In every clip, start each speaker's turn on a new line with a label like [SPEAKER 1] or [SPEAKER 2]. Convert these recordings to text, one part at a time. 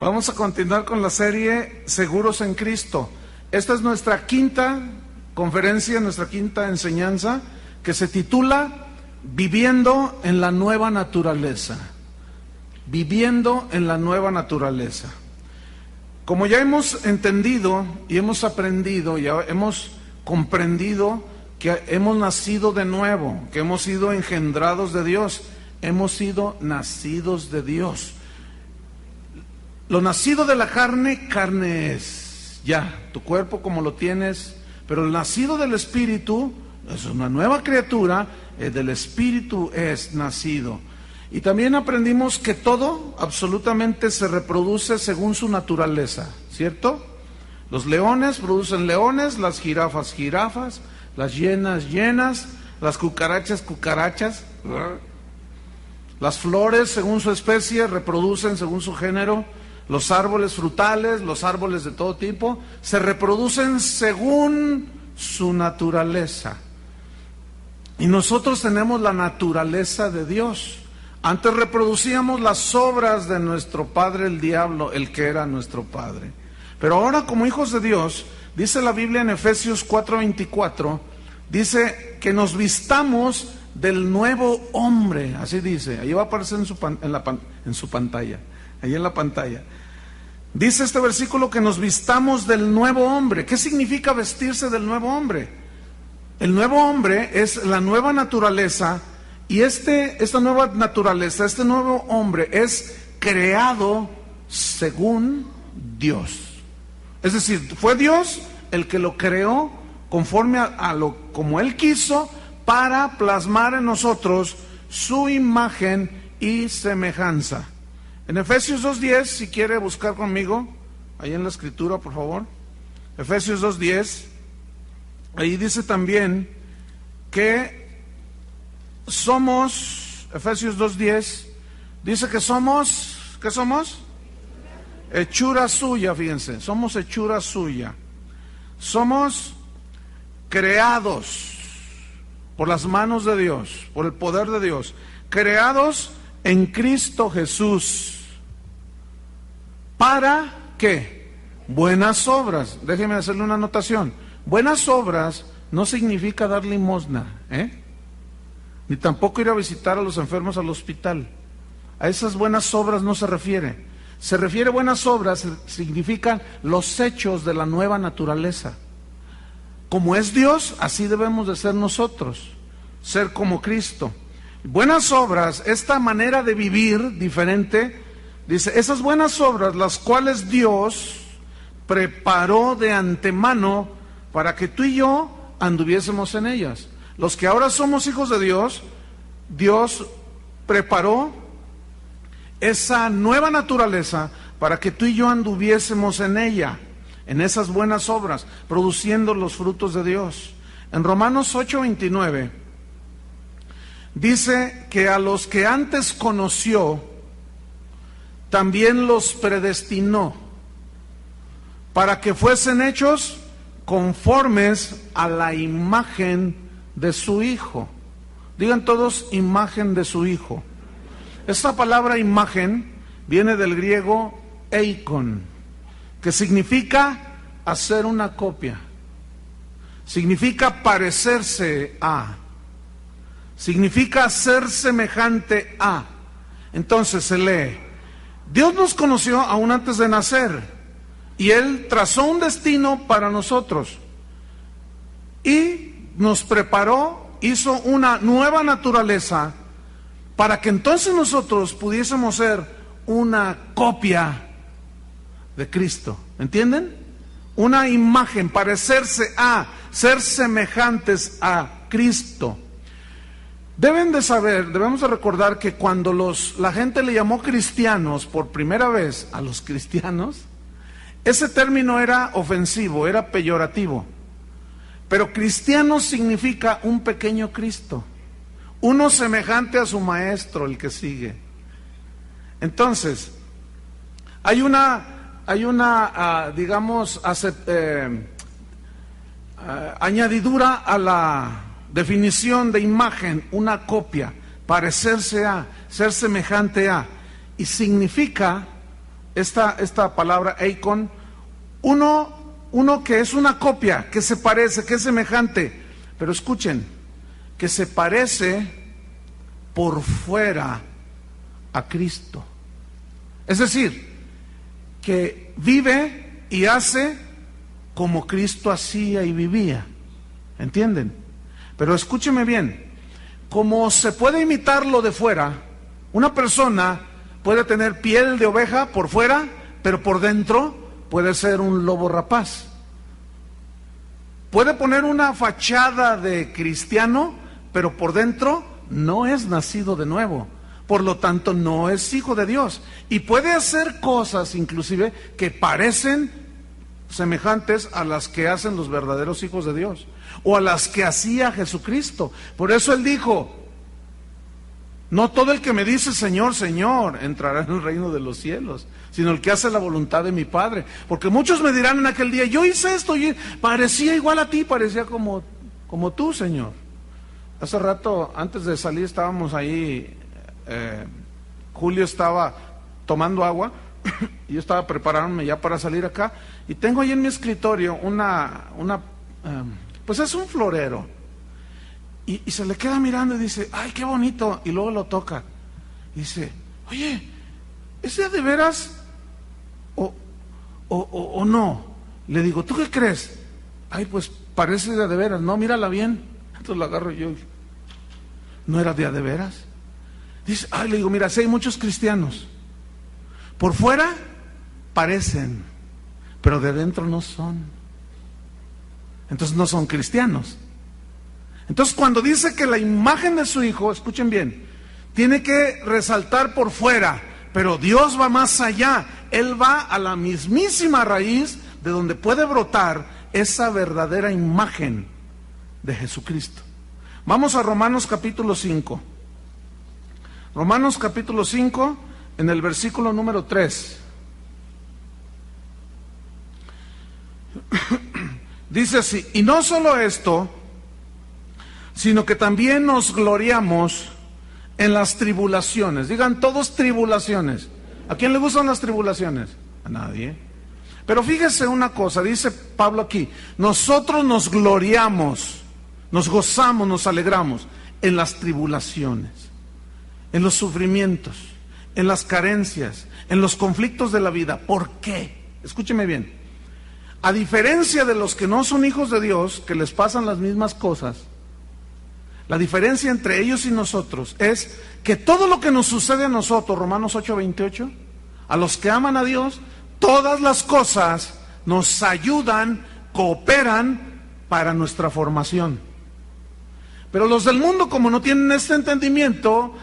[SPEAKER 1] Vamos a continuar con la serie Seguros en Cristo. Esta es nuestra quinta conferencia, nuestra quinta enseñanza, que se titula Viviendo en la nueva naturaleza. Viviendo en la nueva naturaleza. Como ya hemos entendido y hemos aprendido, ya hemos comprendido que hemos nacido de nuevo, que hemos sido engendrados de Dios, hemos sido nacidos de Dios. Lo nacido de la carne, carne es, ya, tu cuerpo como lo tienes, pero el nacido del Espíritu es una nueva criatura, del Espíritu es nacido. Y también aprendimos que todo absolutamente se reproduce según su naturaleza, ¿cierto? Los leones producen leones, las jirafas, jirafas, las hienas, hienas, las cucarachas, cucarachas. Las flores, según su especie, reproducen según su género. Los árboles frutales, los árboles de todo tipo, se reproducen según su naturaleza. Y nosotros tenemos la naturaleza de Dios. Antes reproducíamos las obras de nuestro padre el diablo, el que era nuestro padre. Pero ahora, como hijos de Dios, dice la Biblia en Efesios 4:24, dice que nos vistamos del nuevo hombre, así dice, ahí va a aparecer en su pantalla, ahí en la pantalla. Dice este versículo que nos vistamos del nuevo hombre. ¿Qué significa vestirse del nuevo hombre? El nuevo hombre es la nueva naturaleza, y esta nueva naturaleza, este nuevo hombre es creado según Dios. Es decir, fue Dios el que lo creó conforme a lo como Él quiso, para plasmar en nosotros su imagen y semejanza. En Efesios 2:10, si quiere buscar conmigo, ahí en la escritura, por favor. Efesios 2:10, ahí dice también que somos, Efesios 2:10, dice que somos, ¿qué somos? Hechura suya, fíjense, somos hechura suya. Somos creados por las manos de Dios, por el poder de Dios, creados en Cristo Jesús. ¿Para qué? Buenas obras. Déjeme hacerle una anotación. Buenas obras no significa dar limosna, ni tampoco ir a visitar a los enfermos al hospital. A esas buenas obras no se refiere. Se refiere a buenas obras, significan los hechos de la nueva naturaleza. Como es Dios, así debemos de ser nosotros, ser como Cristo. Buenas obras, esta manera de vivir diferente, dice, esas buenas obras, las cuales Dios preparó de antemano para que tú y yo anduviésemos en ellas. Los que ahora somos hijos de Dios, Dios preparó esa nueva naturaleza para que tú y yo anduviésemos en ella, en esas buenas obras, produciendo los frutos de Dios. En Romanos 8:29 dice que a los que antes conoció, también los predestinó para que fuesen hechos conformes a la imagen de su Hijo. Digan todos, imagen de su Hijo. Esta palabra imagen viene del griego eikon, que significa hacer una copia, significa parecerse a, significa ser semejante a. Entonces se lee, Dios nos conoció aún antes de nacer, y Él trazó un destino para nosotros, y nos preparó, hizo una nueva naturaleza, para que entonces nosotros pudiésemos ser una copia de Cristo. ¿Entienden? Una imagen, parecerse a, ser semejantes a Cristo. Deben de saber, debemos de recordar que cuando la gente le llamó cristianos por primera vez a los cristianos, ese término era ofensivo, era peyorativo. Pero cristiano significa un pequeño Cristo, uno semejante a su maestro, el que sigue. Entonces, hay una digamos, añadidura a la definición de imagen, una copia, parecerse a, ser semejante a, y significa esta palabra eikon, uno que es una copia, que se parece, que es semejante, pero escuchen, que se parece por fuera a Cristo. Es decir, que vive y hace como Cristo hacía y vivía. ¿Entienden? Pero escúcheme bien, como se puede imitar lo de fuera, una persona puede tener piel de oveja por fuera, pero por dentro puede ser un lobo rapaz. Puede poner una fachada de cristiano, pero por dentro no es nacido de nuevo. Por lo tanto, no es hijo de Dios. Y puede hacer cosas, inclusive, que parecen semejantes a las que hacen los verdaderos hijos de Dios, o a las que hacía Jesucristo. Por eso Él dijo, no todo el que me dice Señor, Señor, entrará en el reino de los cielos, sino el que hace la voluntad de mi Padre. Porque muchos me dirán en aquel día, yo hice esto y parecía igual a ti, parecía como tú, Señor. Hace rato, antes de salir, estábamos ahí, Julio estaba tomando agua, y yo estaba preparándome ya para salir acá, y tengo ahí en mi escritorio pues es un florero, y se le queda mirando y dice, ay, qué bonito, y luego lo toca, y dice, oye, ¿es de veras o no? Le digo, ¿tú qué crees? Ay, pues parece de veras, no, mírala bien. Entonces lo agarro yo, ¿no era de veras? Dice, ay, le digo, mira, si hay muchos cristianos, por fuera parecen, pero de dentro no son. Entonces no son cristianos. Entonces cuando dice que la imagen de su hijo, escuchen bien, tiene que resaltar por fuera, pero Dios va más allá. Él va a la mismísima raíz de donde puede brotar esa verdadera imagen de Jesucristo. Vamos a Romanos capítulo 5. Romanos capítulo 5, en el versículo número 3. Dice así, y no solo esto, sino que también nos gloriamos en las tribulaciones. Digan todos tribulaciones. ¿A quién le gustan las tribulaciones? A nadie. Pero fíjese una cosa, dice Pablo aquí, nosotros nos gloriamos, nos gozamos, nos alegramos en las tribulaciones, en los sufrimientos, en las carencias, en los conflictos de la vida. ¿Por qué? Escúcheme bien. A diferencia de los que no son hijos de Dios, que les pasan las mismas cosas, la diferencia entre ellos y nosotros es que todo lo que nos sucede a nosotros, Romanos 8:28, a los que aman a Dios, todas las cosas nos ayudan, cooperan para nuestra formación. Pero los del mundo, como no tienen este entendimiento,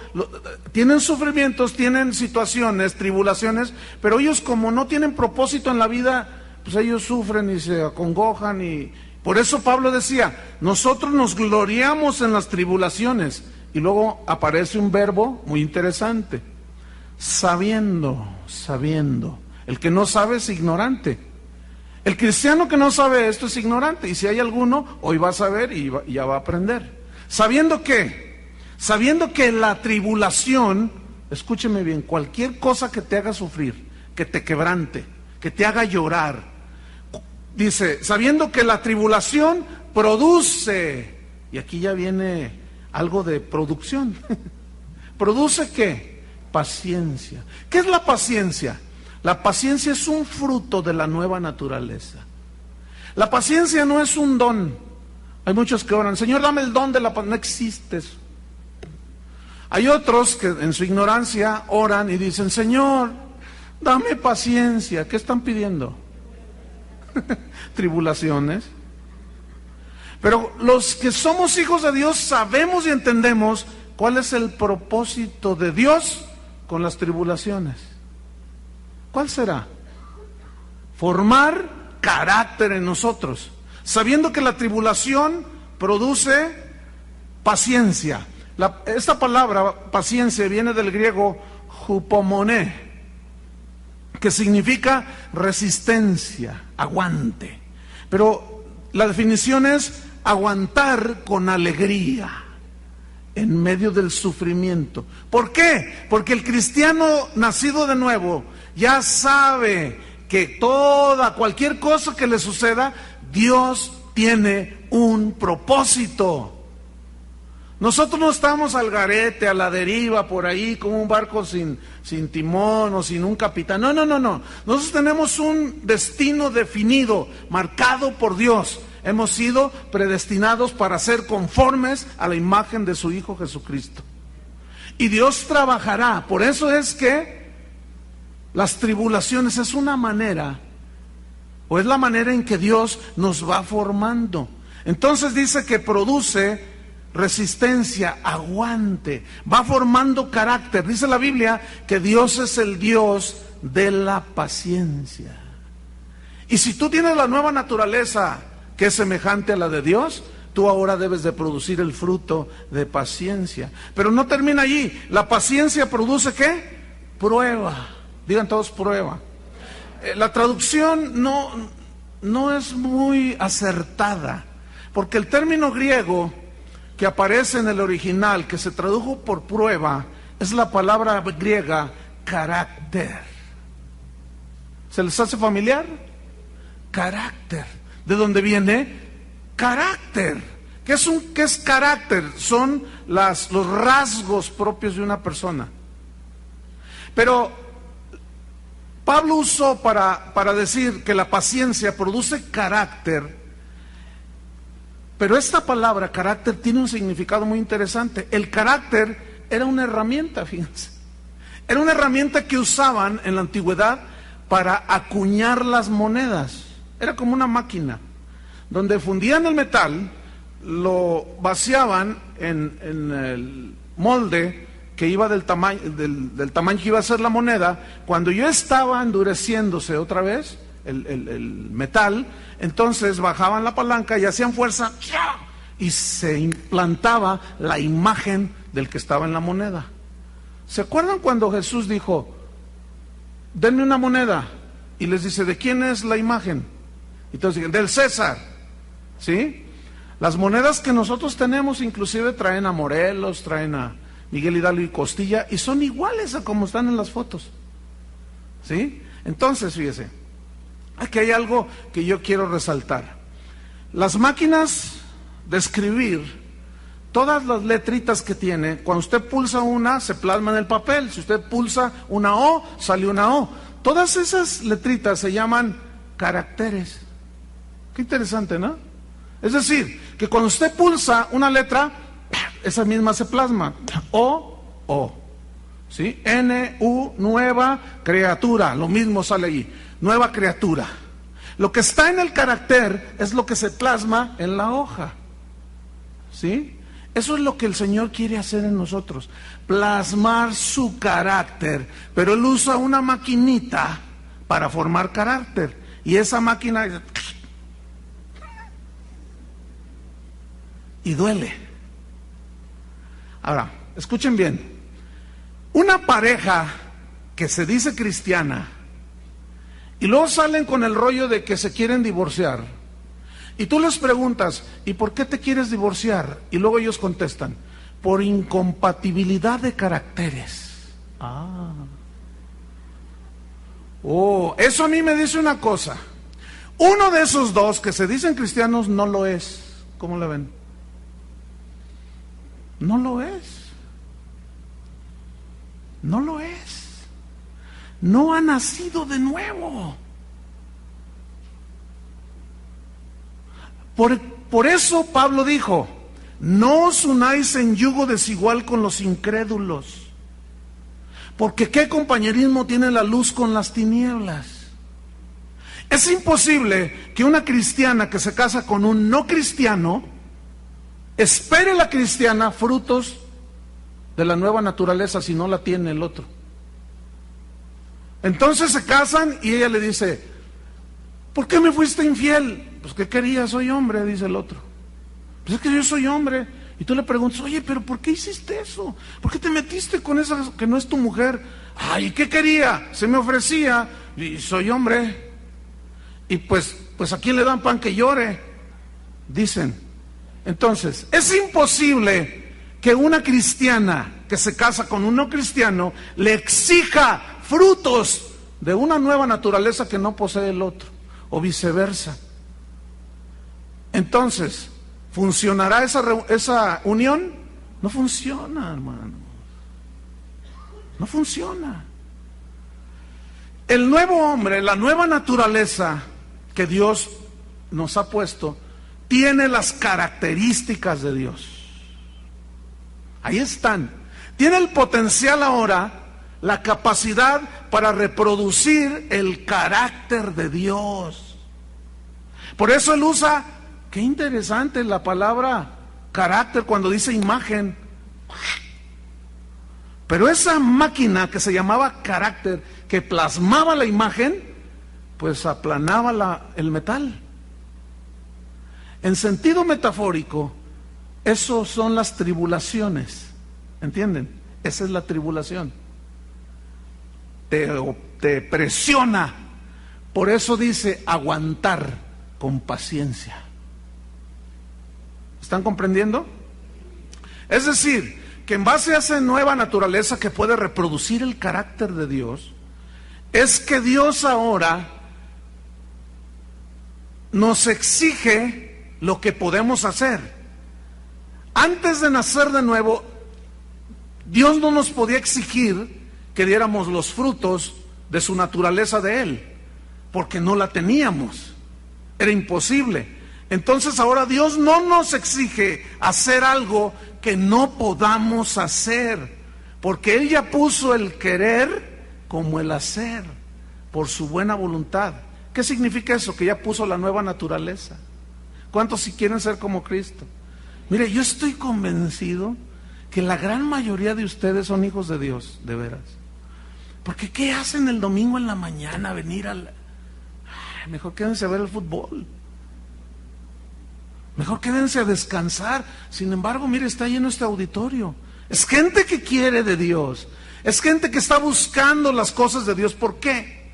[SPEAKER 1] tienen sufrimientos, tienen situaciones, tribulaciones, pero ellos como no tienen propósito en la vida, pues ellos sufren y se acongojan, y por eso Pablo decía, nosotros nos gloriamos en las tribulaciones, y luego aparece un verbo muy interesante, sabiendo. El que no sabe es ignorante. El cristiano que no sabe esto es ignorante, y si hay alguno, hoy va a saber y ya va a aprender. ¿Sabiendo qué? Sabiendo que la tribulación, escúcheme bien, cualquier cosa que te haga sufrir, que te quebrante, que te haga llorar, dice, sabiendo que la tribulación produce, y aquí ya viene algo de producción, ¿produce qué? Paciencia. ¿Qué es la paciencia? La paciencia es un fruto de la nueva naturaleza. La paciencia no es un don. Hay muchos que oran, Señor, dame el don de la paciencia. No existe eso. Hay otros que en su ignorancia oran y dicen, Señor, dame paciencia. ¿Qué están pidiendo? Tribulaciones. Pero los que somos hijos de Dios sabemos y entendemos cuál es el propósito de Dios con las tribulaciones. ¿Cuál será? Formar carácter en nosotros, sabiendo que la tribulación produce paciencia. Esta palabra paciencia viene del griego hupomoné, que significa resistencia, aguante. Pero la definición es aguantar con alegría. en medio del sufrimiento. ¿Por qué? Porque el cristiano nacido de nuevo ya sabe que cualquier cosa que le suceda, Dios tiene un propósito. Nosotros no estamos al garete, a la deriva, por ahí, como un barco sin timón o sin un capitán. No. Nosotros tenemos un destino definido, marcado por Dios. Hemos sido predestinados para ser conformes a la imagen de su Hijo Jesucristo. Y Dios trabajará. Por eso es que las tribulaciones es una manera, o es la manera en que Dios nos va formando. Entonces dice que produce resistencia, aguante, va formando carácter. Dice la Biblia que Dios es el Dios de la paciencia. Y si tú tienes la nueva naturaleza que es semejante a la de Dios, tú ahora debes de producir el fruto de paciencia. Pero no termina allí. La paciencia produce ¿qué? Prueba. Digan todos prueba. La traducción no es muy acertada, porque el término griego que aparece en el original, que se tradujo por prueba, es la palabra griega carácter. ¿Se les hace familiar? Carácter. ¿De dónde viene? Carácter. ¿Qué es carácter? Son los rasgos propios de una persona. Pero Pablo usó para decir que la paciencia produce carácter, pero esta palabra carácter tiene un significado muy interesante. El carácter era una herramienta, fíjense. Era una herramienta que usaban en la antigüedad para acuñar las monedas. Era como una máquina, donde fundían el metal, lo vaciaban en el molde que iba del tamaño que iba a ser la moneda. Cuando ya estaba endureciéndose otra vez el metal, entonces bajaban la palanca y hacían fuerza y se implantaba la imagen del que estaba en la moneda. ¿Se acuerdan cuando Jesús dijo, denme una moneda? Y les dice, ¿de quién es la imagen? Y entonces dicen, del César. ¿Sí? Las monedas que nosotros tenemos inclusive traen a Morelos, traen a Miguel Hidalgo y Costilla, y son iguales a como están en las fotos. ¿Sí? Entonces, fíjese, aquí hay algo que yo quiero resaltar. Las máquinas de escribir, todas las letritas que tiene, cuando usted pulsa una, se plasma en el papel. Si usted pulsa una O, sale una O. Todas esas letritas se llaman caracteres. Qué interesante, ¿no? Es decir, que cuando usted pulsa una letra, esa misma se plasma. O. ¿Sí? N, U, nueva criatura. Lo mismo sale allí. Nueva criatura. Lo que está en el carácter es lo que se plasma en la hoja. ¿Sí? Eso es lo que el Señor quiere hacer en nosotros. Plasmar su carácter. Pero Él usa una maquinita para formar carácter. Y esa máquina... y duele. Ahora, escuchen bien. Una pareja que se dice cristiana y luego salen con el rollo de que se quieren divorciar, y tú les preguntas, ¿y por qué te quieres divorciar? Y luego ellos contestan, por incompatibilidad de caracteres. Eso a mí me dice una cosa. Uno de esos dos que se dicen cristianos no lo es. ¿Cómo le ven? No lo es. No lo es. No ha nacido de nuevo. Por eso Pablo dijo, no os unáis en yugo desigual con los incrédulos. Porque ¿qué compañerismo tiene la luz con las tinieblas? Es imposible que una cristiana que se casa con un no cristiano espere la cristiana frutos de la nueva naturaleza si no la tiene el otro. Entonces se casan y ella le dice, ¿por qué me fuiste infiel? Pues ¿qué querías? Soy hombre, dice el otro. Pues es que yo soy hombre. Y tú le preguntas, oye, pero ¿por qué hiciste eso? ¿Por qué te metiste con esa que no es tu mujer? Ay, ¿qué quería? Se me ofrecía y soy hombre. Y pues ¿a quién le dan pan que llore? Dicen. Entonces, es imposible que una cristiana que se casa con un no cristiano le exija frutos de una nueva naturaleza que no posee el otro, o viceversa. Entonces, ¿funcionará esa unión? No funciona, hermano. No funciona. El nuevo hombre, la nueva naturaleza que Dios nos ha puesto, tiene las características de Dios. Ahí están. Tiene el potencial ahora, la capacidad para reproducir el carácter de Dios. Por eso él usa, qué interesante la palabra carácter cuando dice imagen. Pero esa máquina que se llamaba carácter, que plasmaba la imagen, pues aplanaba el metal. En sentido metafórico, eso son las tribulaciones. ¿Entienden? Esa es la tribulación. Te presiona. Por eso dice aguantar con paciencia. ¿Están comprendiendo? Es decir, que en base a esa nueva naturaleza que puede reproducir el carácter de Dios, es que Dios ahora nos exige lo que podemos hacer. Antes de nacer de nuevo, Dios no nos podía exigir que diéramos los frutos de su naturaleza de Él, porque no la teníamos, era imposible. Entonces ahora Dios no nos exige hacer algo que no podamos hacer, porque Él ya puso el querer como el hacer, por su buena voluntad. ¿Qué significa eso? Que ya puso la nueva naturaleza. ¿Cuántos si quieren ser como Cristo? Mire, yo estoy convencido que la gran mayoría de ustedes son hijos de Dios, de veras. Porque ¿qué hacen el domingo en la mañana? Venir mejor quédense a ver el fútbol. Mejor quédense a descansar. Sin embargo, mire, está lleno este auditorio. Es gente que quiere de Dios. Es gente que está buscando las cosas de Dios. ¿Por qué?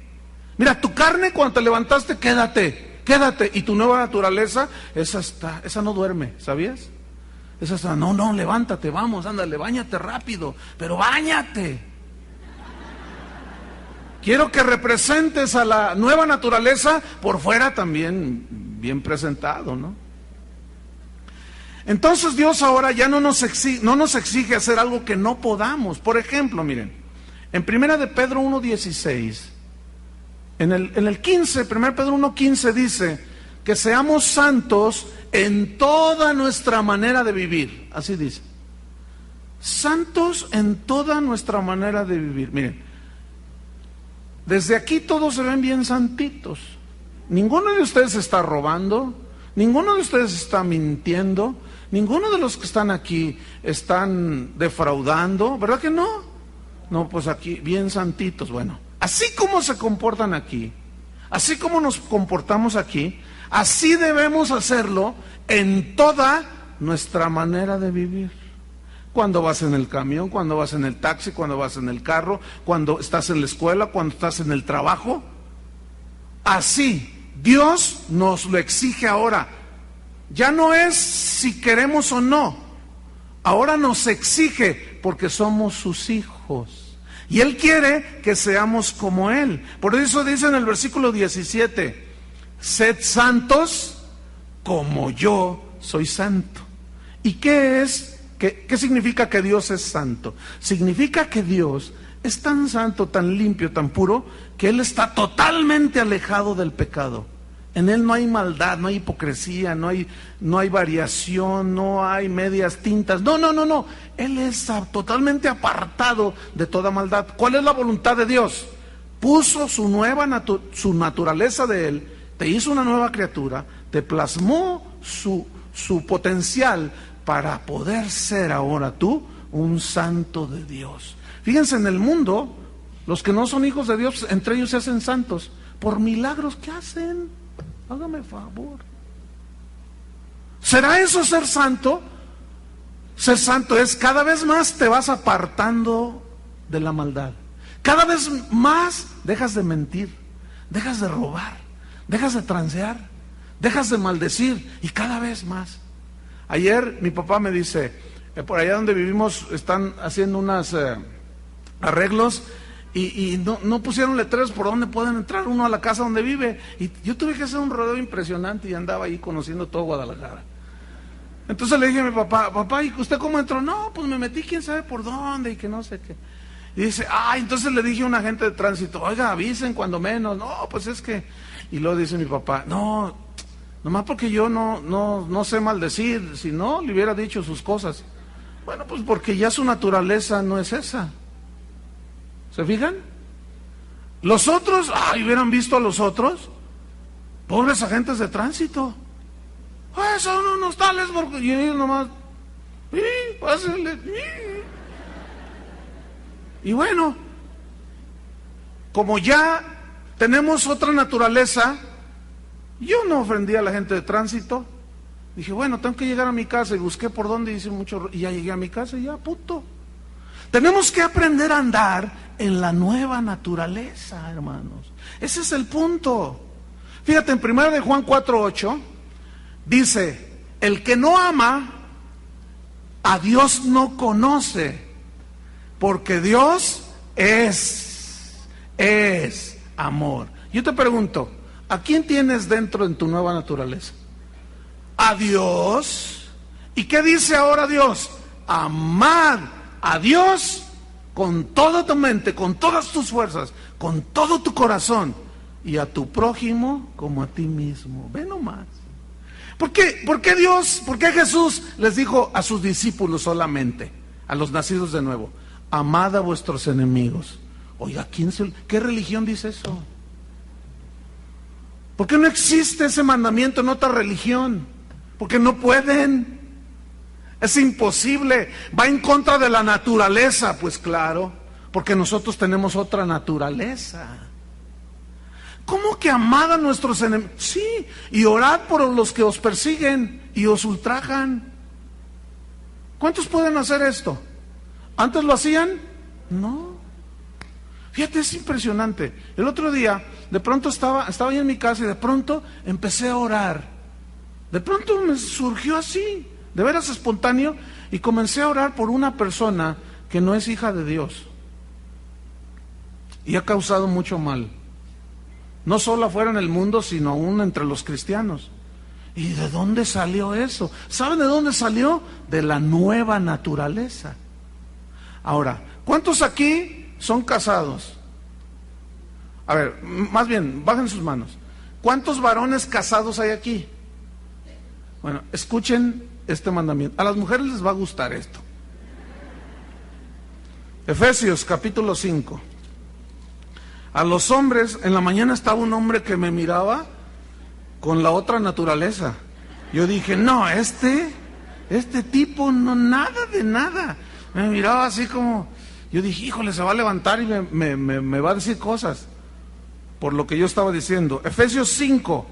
[SPEAKER 1] Mira, tu carne cuando te levantaste, quédate. Y tu nueva naturaleza, esa no duerme, ¿sabías? Esa está, no, levántate, vamos, ándale, báñate rápido, pero báñate. Quiero que representes a la nueva naturaleza por fuera también bien presentado, ¿no? Entonces Dios ahora ya no nos exige hacer algo que no podamos. Por ejemplo, miren, en 1 de Pedro 1:16, en el 15, 1 Pedro 1:15 dice que seamos santos en toda nuestra manera de vivir. Así dice. Santos en toda nuestra manera de vivir. Miren, desde aquí todos se ven bien santitos. Ninguno de ustedes está robando, ninguno de ustedes está mintiendo, ninguno de los que están aquí están defraudando, ¿verdad que no? No, pues aquí bien santitos. Bueno, así como se comportan aquí, así como nos comportamos aquí, así debemos hacerlo en toda nuestra manera de vivir. Cuando vas en el camión, cuando vas en el taxi, cuando vas en el carro, cuando estás en la escuela, cuando estás en el trabajo. Así, Dios nos lo exige ahora. Ya no es si queremos o no. Ahora nos exige porque somos sus hijos. Y Él quiere que seamos como Él. Por eso dice en el versículo 17, sed santos como yo soy santo. ¿Y qué es? ¿Qué significa que Dios es santo? Significa que Dios es tan santo, tan limpio, tan puro, que Él está totalmente alejado del pecado. En Él no hay maldad, no hay hipocresía, no hay variación, no hay medias tintas. No. Él es totalmente apartado de toda maldad. ¿Cuál es la voluntad de Dios? Puso su naturaleza de Él, te hizo una nueva criatura, te plasmó su potencial para poder ser ahora tú un santo de Dios. Fíjense, en el mundo, los que no son hijos de Dios, entre ellos se hacen santos por milagros que hacen. Hágame favor. ¿Será eso ser santo? Ser santo es cada vez más te vas apartando de la maldad. Cada vez más dejas de mentir, dejas de robar, dejas de transear, dejas de maldecir, y cada vez más. Ayer mi papá me dice, por allá donde vivimos están haciendo unos arreglos y no pusieron letreros por donde pueden entrar uno a la casa donde vive. Y yo tuve que hacer un rodeo impresionante y andaba ahí conociendo todo Guadalajara. Entonces le dije a mi papá, ¿y usted cómo entró? No, pues me metí quién sabe por dónde y que no sé qué. Y dice, entonces le dije a un agente de tránsito, oiga, avisen cuando menos. No, pues es que... Y luego dice mi papá, no, nomás porque yo no sé maldecir, si no, le hubiera dicho sus cosas. Bueno, pues porque ya su naturaleza no es esa. ¿Se fijan? Los otros, hubieran visto a los otros, pobres agentes de tránsito. Son unos tales, porque y ellos nomás, pásenle. Y bueno, como ya tenemos otra naturaleza, yo no ofendí a la gente de tránsito. Dije, bueno, tengo que llegar a mi casa y busqué por dónde hice mucho y ya llegué a mi casa y ya, punto. Tenemos que aprender a andar en la nueva naturaleza, hermanos. Ese es el punto. Fíjate, en 1 de Juan 4:8 dice, el que no ama a Dios no conoce, porque Dios es amor. Yo te pregunto, ¿a quién tienes dentro en tu nueva naturaleza? A Dios. ¿Y qué dice ahora Dios? Amad a Dios con toda tu mente, con todas tus fuerzas, con todo tu corazón, y a tu prójimo como a ti mismo. Ve nomás. ¿Por qué Dios, por qué Jesús les dijo a sus discípulos solamente, a los nacidos de nuevo, amad a vuestros enemigos? Oiga, ¿qué religión dice eso? ¿Por qué no existe ese mandamiento en otra religión? Porque no pueden. Es imposible. Va en contra de la naturaleza. Pues claro, porque nosotros tenemos otra naturaleza. ¿Cómo que amad a nuestros enemigos? Sí, y orad por los que os persiguen y os ultrajan. ¿Cuántos pueden hacer esto? ¿Antes lo hacían? No. Fíjate, es impresionante. El otro día, de pronto estaba yo en mi casa y de pronto empecé a orar. De pronto me surgió así, de veras espontáneo, y comencé a orar por una persona que no es hija de Dios. Y ha causado mucho mal. No solo afuera en el mundo, sino aún entre los cristianos. ¿Y de dónde salió eso? ¿Saben de dónde salió? De la nueva naturaleza. Ahora, ¿cuántos aquí son casados? A ver, más bien, bajen sus manos. ¿Cuántos varones casados hay aquí? Bueno, escuchen este mandamiento. A las mujeres les va a gustar esto. Efesios capítulo 5. A los hombres, en la mañana estaba un hombre que me miraba con la otra naturaleza. Yo dije, no, este tipo no, nada de nada. Me miraba así como, yo dije, híjole, se va a levantar y me va a decir cosas por lo que yo estaba diciendo. Efesios 5,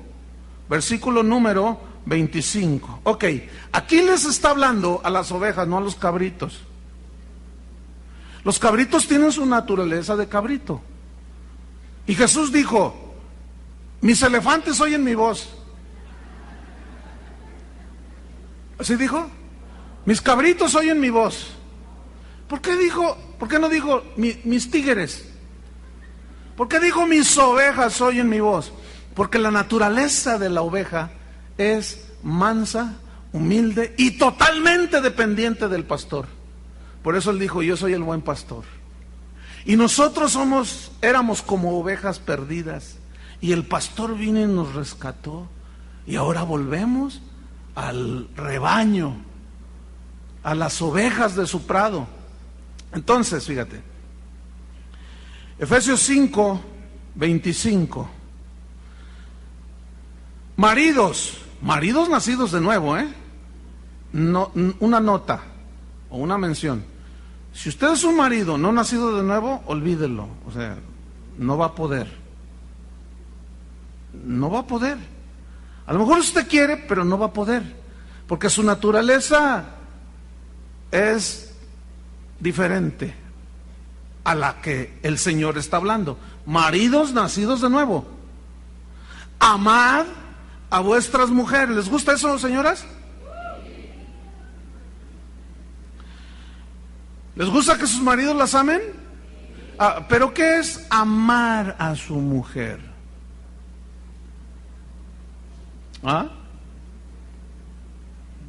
[SPEAKER 1] versículo número 25. Ok, aquí les está hablando a las ovejas, no a los cabritos. Los cabritos tienen su naturaleza de cabrito. Y Jesús dijo, mis elefantes oyen mi voz. ¿Así dijo? Mis cabritos oyen mi voz. ¿Por qué no dijo mis tigres? ¿Por qué dijo mis ovejas oyen mi voz? Porque la naturaleza de la oveja es mansa, humilde y totalmente dependiente del pastor. Por eso él dijo, yo soy el buen pastor. Y nosotros éramos como ovejas perdidas. Y el pastor vino y nos rescató. Y ahora volvemos al rebaño, a las ovejas de su prado. Entonces, fíjate, Efesios 5, 25. Maridos nacidos de nuevo, no, una nota o una mención. Si usted es un marido no nacido de nuevo, olvídelo. O sea, no va a poder. No va a poder. A lo mejor usted quiere, pero no va a poder. Porque su naturaleza es diferente a la que el Señor está hablando. Maridos nacidos de nuevo. Amad a vuestras mujeres. ¿Les gusta eso, señoras? ¿Les gusta que sus maridos las amen? ¿Pero qué es amar a su mujer?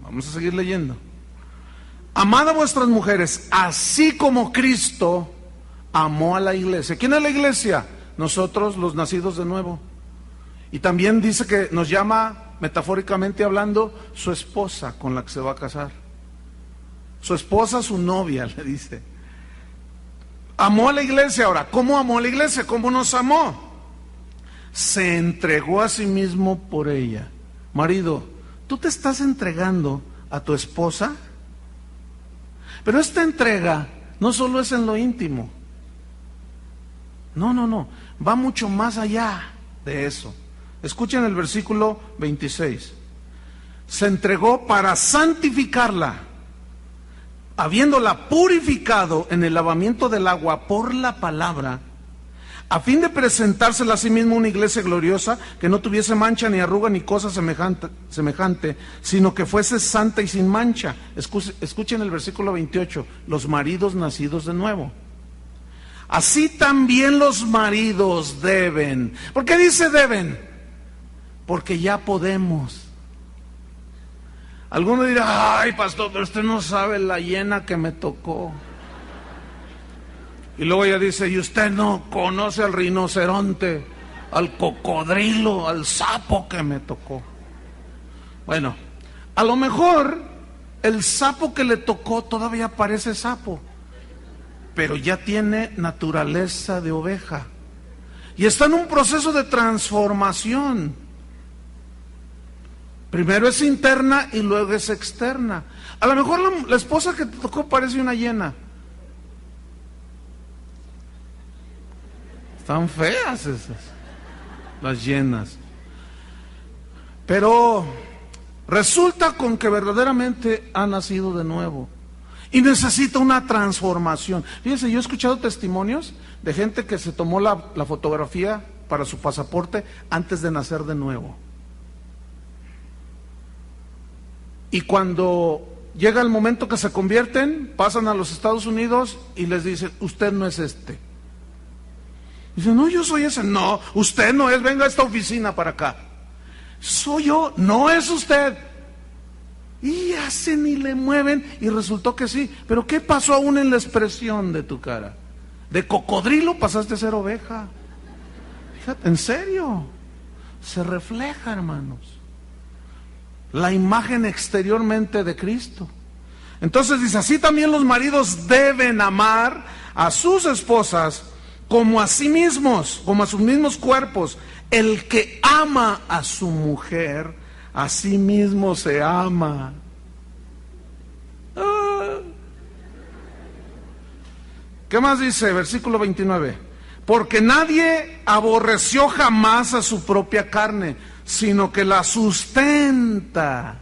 [SPEAKER 1] Vamos a seguir leyendo. Amad a vuestras mujeres, así como Cristo amó a la iglesia. ¿Quién es la iglesia? Nosotros, los nacidos de nuevo. Y también dice que nos llama, metafóricamente hablando, su esposa con la que se va a casar. Su esposa, su novia, le dice. Amó a la iglesia. Ahora, ¿cómo amó a la iglesia? ¿Cómo nos amó? Se entregó a sí mismo por ella. Marido, ¿tú te estás entregando a tu esposa? Pero esta entrega no solo es en lo íntimo. No, va mucho más allá de eso. Escuchen el versículo 26. Se entregó para santificarla, habiéndola purificado en el lavamiento del agua por la palabra, a fin de presentársela a sí misma una iglesia gloriosa, que no tuviese mancha ni arruga ni cosa semejante, sino que fuese santa y sin mancha. Escuchen el versículo 28, los maridos nacidos de nuevo. Así también los maridos deben. ¿Por qué dice deben? Porque ya podemos. Alguno dirá, ay pastor, pero usted no sabe la hiena que me tocó. Y luego ella dice, y usted no conoce al rinoceronte, al cocodrilo, al sapo que me tocó. Bueno, a lo mejor el sapo que le tocó todavía parece sapo, pero ya tiene naturaleza de oveja. Y está en un proceso de transformación. Primero es interna y luego es externa. A lo mejor la esposa que te tocó parece una hiena. Están feas esas, las hienas. Pero resulta con que verdaderamente ha nacido de nuevo y necesita una transformación. Fíjense, yo he escuchado testimonios de gente que se tomó la fotografía para su pasaporte antes de nacer de nuevo. Y cuando llega el momento que se convierten, pasan a los Estados Unidos y les dicen, usted no es este. Dicen, no, yo soy ese. No, usted no es, venga a esta oficina para acá. Soy yo, no es usted. Y hacen y le mueven y resultó que sí. Pero ¿qué pasó aún en la expresión de tu cara? De cocodrilo pasaste a ser oveja. Fíjate, en serio, se refleja, hermanos, la imagen exteriormente de Cristo. Entonces dice, así también los maridos deben amar a sus esposas como a sí mismos, como a sus mismos cuerpos. El que ama a su mujer, a sí mismo se ama. ¿Qué más dice? Versículo 29. Porque nadie aborreció jamás a su propia carne, sino que la sustenta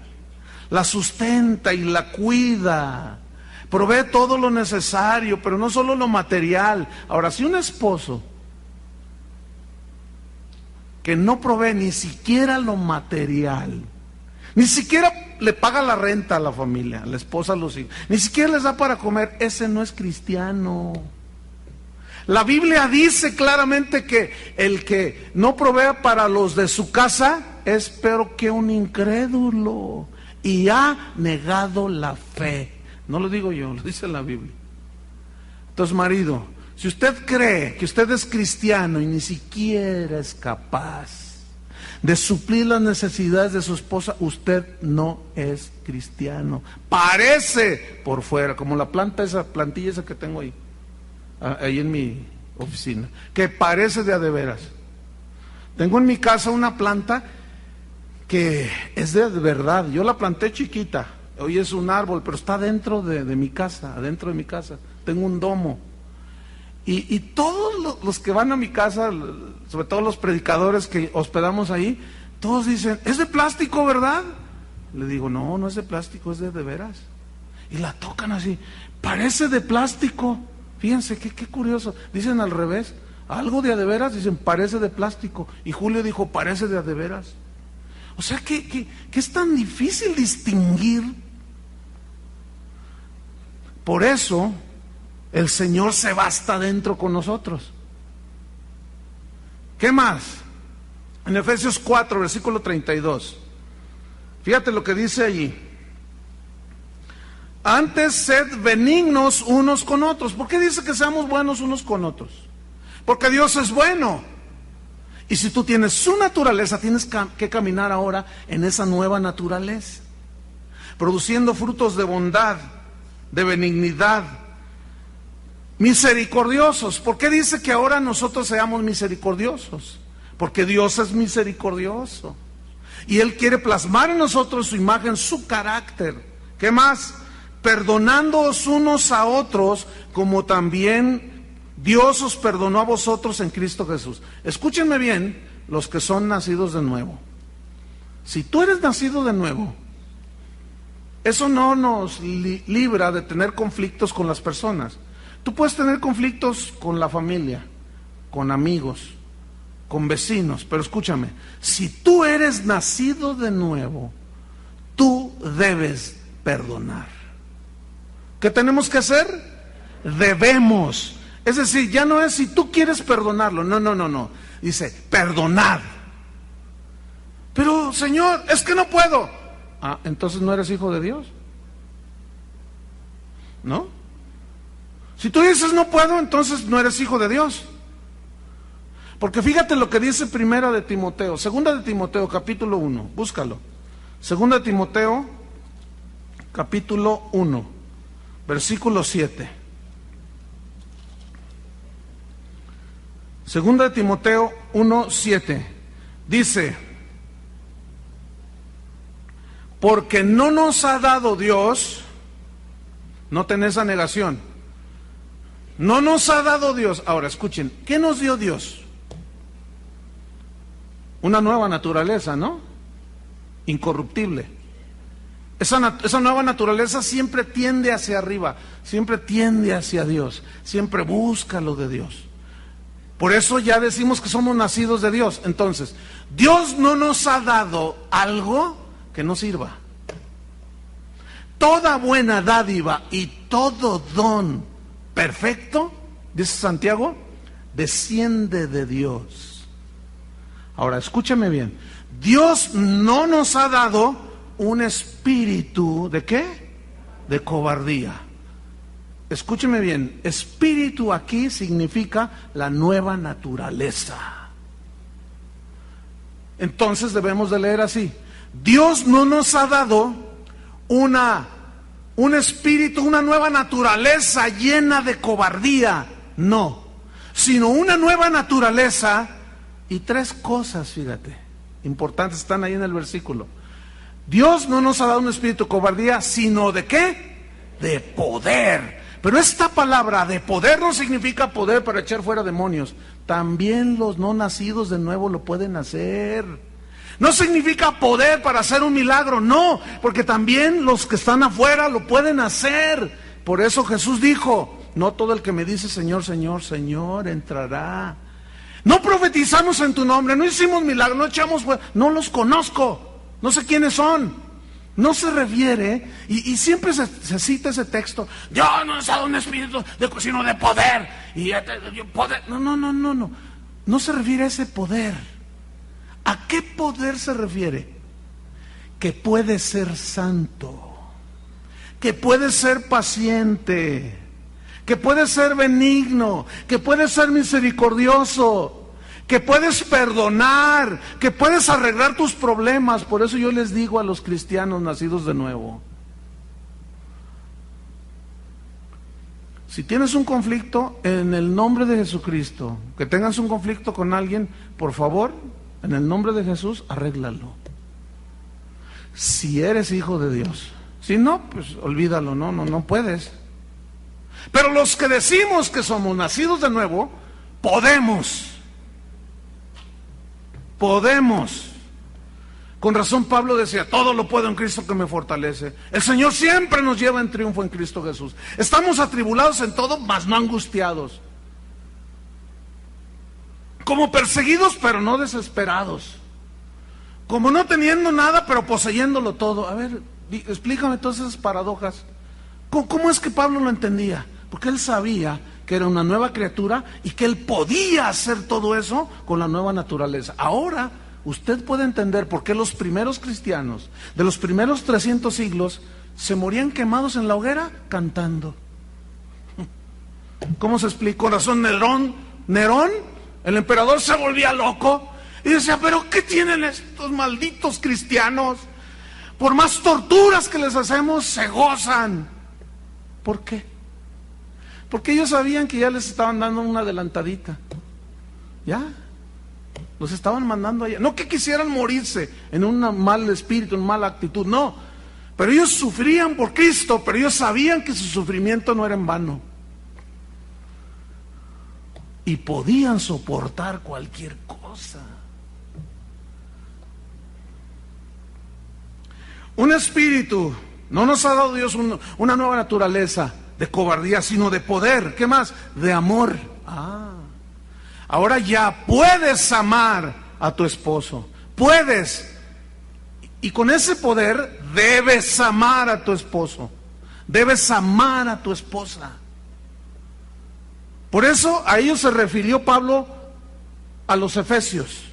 [SPEAKER 1] y la cuida. Provee todo lo necesario, pero no solo lo material. Ahora, si un esposo que no provee ni siquiera lo material, ni siquiera le paga la renta a la familia, a la esposa, a los hijos, ni siquiera les da para comer, ese no es cristiano. La Biblia dice claramente que el que no provee para los de su casa es peor que un incrédulo y ha negado la fe. No lo digo yo, lo dice la Biblia. Entonces, marido, si usted cree que usted es cristiano y ni siquiera es capaz de suplir las necesidades de su esposa, usted no es cristiano. Parece por fuera, como la plantilla esa que tengo ahí en mi oficina, que parece de a de veras. Tengo en mi casa una planta que es de verdad. Yo la planté chiquita. Hoy es un árbol, pero está dentro de mi casa, adentro de mi casa. Tengo un domo. Y todos los que van a mi casa, sobre todo los predicadores que hospedamos ahí, todos dicen, ¿es de plástico, verdad? Le digo, no, no es de plástico, es de veras. Y la tocan así, parece de plástico. Fíjense, qué curioso. Dicen al revés, algo de a de veras, dicen, parece de plástico. Y Julio dijo, parece de a de veras. O sea, que es tan difícil distinguir. Por eso El Señor se va hasta adentro con nosotros. ¿Qué más? En Efesios 4, versículo 32. Fíjate lo que dice allí. Antes sed benignos unos con otros. ¿Por qué dice que seamos buenos unos con otros? Porque Dios es bueno. Y si tú tienes su naturaleza, tienes que caminar ahora en esa nueva naturaleza, produciendo frutos de bondad, de benignidad, misericordiosos. ¿Por qué dice que ahora nosotros seamos misericordiosos? Porque Dios es misericordioso y Él quiere plasmar en nosotros su imagen, su carácter. ¿Qué más? Perdonándoos unos a otros como también Dios os perdonó a vosotros en Cristo Jesús. Escúchenme bien, los que son nacidos de nuevo. Si tú eres nacido de nuevo, eso no nos libra de tener conflictos con las personas. Tú puedes tener conflictos con la familia, con amigos, con vecinos, pero escúchame, si tú eres nacido de nuevo, tú debes perdonar. ¿Qué tenemos que hacer? Debemos. Es decir, ya no es si tú quieres perdonarlo, no. Dice, perdonad. Pero, Señor, es que no puedo. Ah, entonces no eres hijo de Dios. ¿No? Si tú dices no puedo, entonces no eres hijo de Dios. Porque fíjate lo que dice Primera de Timoteo, Segunda de Timoteo, capítulo 1, búscalo. Segunda de Timoteo, capítulo 1, versículo 7. Segunda de Timoteo 1:7 dice: porque no nos ha dado Dios, noten esa negación, no nos ha dado Dios. Ahora escuchen, ¿qué nos dio Dios? Una nueva naturaleza, ¿no? Incorruptible. Esa nueva naturaleza siempre tiende hacia arriba, siempre tiende hacia Dios, siempre busca lo de Dios. Por eso ya decimos que somos nacidos de Dios. Entonces, Dios no nos ha dado algo que no sirva. Toda buena dádiva y todo don perfecto, dice Santiago, desciende de Dios. Ahora, escúchame bien. Dios no nos ha dado un espíritu ¿de qué? De cobardía. Escúcheme bien, espíritu aquí significa la nueva naturaleza. Entonces debemos de leer así: Dios no nos ha dado un espíritu, una nueva naturaleza llena de cobardía, no, sino una nueva naturaleza. Y tres cosas, fíjate, importantes, están ahí en el versículo. Dios no nos ha dado un espíritu de cobardía, sino ¿de qué? De poder. Pero esta palabra de poder no significa poder para echar fuera demonios. También los no nacidos de nuevo lo pueden hacer. No significa poder para hacer un milagro, no, porque también los que están afuera lo pueden hacer. Por eso Jesús dijo: no todo el que me dice Señor, Señor, Señor entrará. No profetizamos en tu nombre, no hicimos milagros, no echamos fuera, no los conozco, no sé quiénes son. No se refiere, y siempre se cita ese texto: Dios no nos ha dado un espíritu sino de poder. Poder. No. No se refiere a ese poder. ¿A qué poder se refiere? Que puede ser santo, que puede ser paciente, que puede ser benigno, que puede ser misericordioso, que puedes perdonar, que puedes arreglar tus problemas. Por eso yo les digo a los cristianos nacidos de nuevo: si tienes un conflicto, en el nombre de Jesucristo, que tengas un conflicto con alguien, por favor, en el nombre de Jesús, arréglalo. Si eres hijo de Dios. Si no, pues olvídalo, no puedes. Pero los que decimos que somos nacidos de nuevo, podemos. Con razón Pablo decía: todo lo puedo en Cristo que me fortalece. El Señor siempre nos lleva en triunfo en Cristo Jesús. Estamos atribulados en todo, mas no angustiados. Como perseguidos, pero no desesperados. Como no teniendo nada, pero poseyéndolo todo. A ver, explícame todas esas paradojas. ¿Cómo es que Pablo lo entendía? Porque él sabía que era una nueva criatura y que él podía hacer todo eso con la nueva naturaleza. Ahora usted puede entender por qué los primeros cristianos de los primeros 300 siglos se morían quemados en la hoguera cantando. ¿Cómo se explica? Con razón Nerón, el emperador, se volvía loco y decía, pero ¿qué tienen estos malditos cristianos? Por más torturas que les hacemos, se gozan. ¿Por qué? Porque ellos sabían que ya les estaban dando una adelantadita. Ya, los estaban mandando allá. No que quisieran morirse en un mal espíritu, en mala actitud, no. Pero ellos sufrían por Cristo, pero ellos sabían que su sufrimiento no era en vano. Y podían soportar cualquier cosa. Un espíritu, no nos ha dado Dios una nueva naturaleza de cobardía, sino de poder. ¿Qué más? De amor. Ahora ya puedes amar a tu esposo. Puedes. Y con ese poder debes amar a tu esposo. Debes amar a tu esposa. Por eso a ellos se refirió Pablo a los efesios.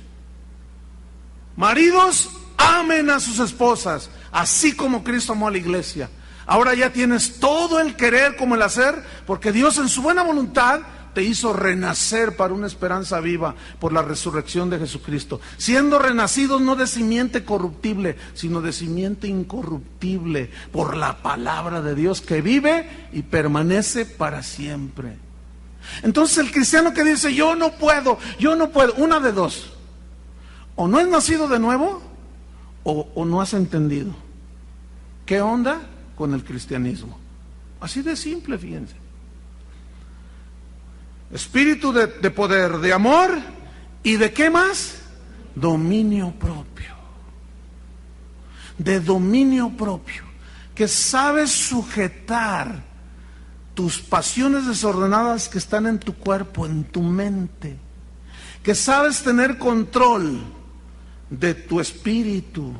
[SPEAKER 1] Maridos, amen a sus esposas, así como Cristo amó a la iglesia. Ahora ya tienes todo el querer como el hacer, porque Dios en su buena voluntad te hizo renacer para una esperanza viva por la resurrección de Jesucristo, siendo renacidos no de simiente corruptible, sino de simiente incorruptible, por la palabra de Dios que vive y permanece para siempre. Entonces el cristiano que dice yo no puedo, una de dos: o no es nacido de nuevo o no has entendido qué onda con el cristianismo. Así de simple, fíjense. Espíritu de poder, de amor y de ¿qué más? Dominio propio. De dominio propio, que sabes sujetar tus pasiones desordenadas que están en tu cuerpo, en tu mente, que sabes tener control de tu espíritu.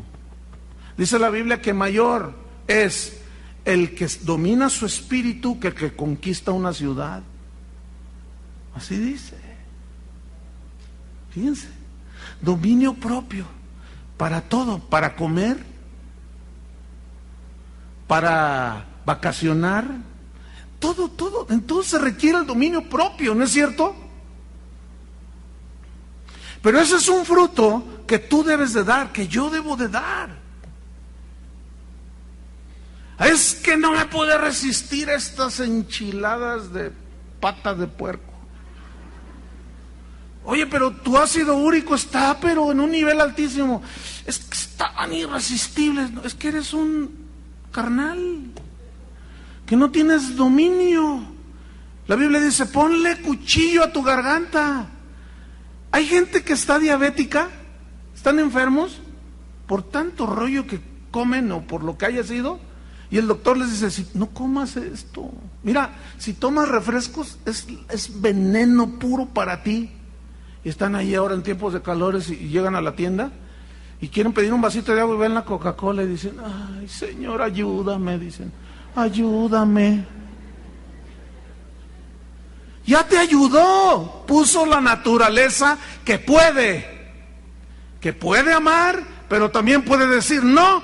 [SPEAKER 1] Dice la Biblia que mayor es el que domina su espíritu que el que conquista una ciudad. Así dice. Fíjense, dominio propio para todo, para comer, para vacacionar, todo. Entonces se requiere el dominio propio, ¿no es cierto? Pero ese es un fruto que tú debes de dar, que yo debo de dar. Es que no me puedo resistir a estas enchiladas de patas de puerco. Oye, pero tu ácido úrico está, pero en un nivel altísimo. Es que estaban irresistibles. Es que eres un carnal, que no tienes dominio. La Biblia dice, ponle cuchillo a tu garganta. Hay gente que está diabética, están enfermos por tanto rollo que comen o por lo que haya sido, y el doctor les dice, no comas esto. Mira, si tomas refrescos es veneno puro para ti. Y están ahí ahora en tiempos de calores y llegan a la tienda y quieren pedir un vasito de agua y ven la Coca-Cola y dicen, ay Señor, ayúdame, dicen, ayúdame. Ya te ayudó, puso la naturaleza que puede amar, pero también puede decir no.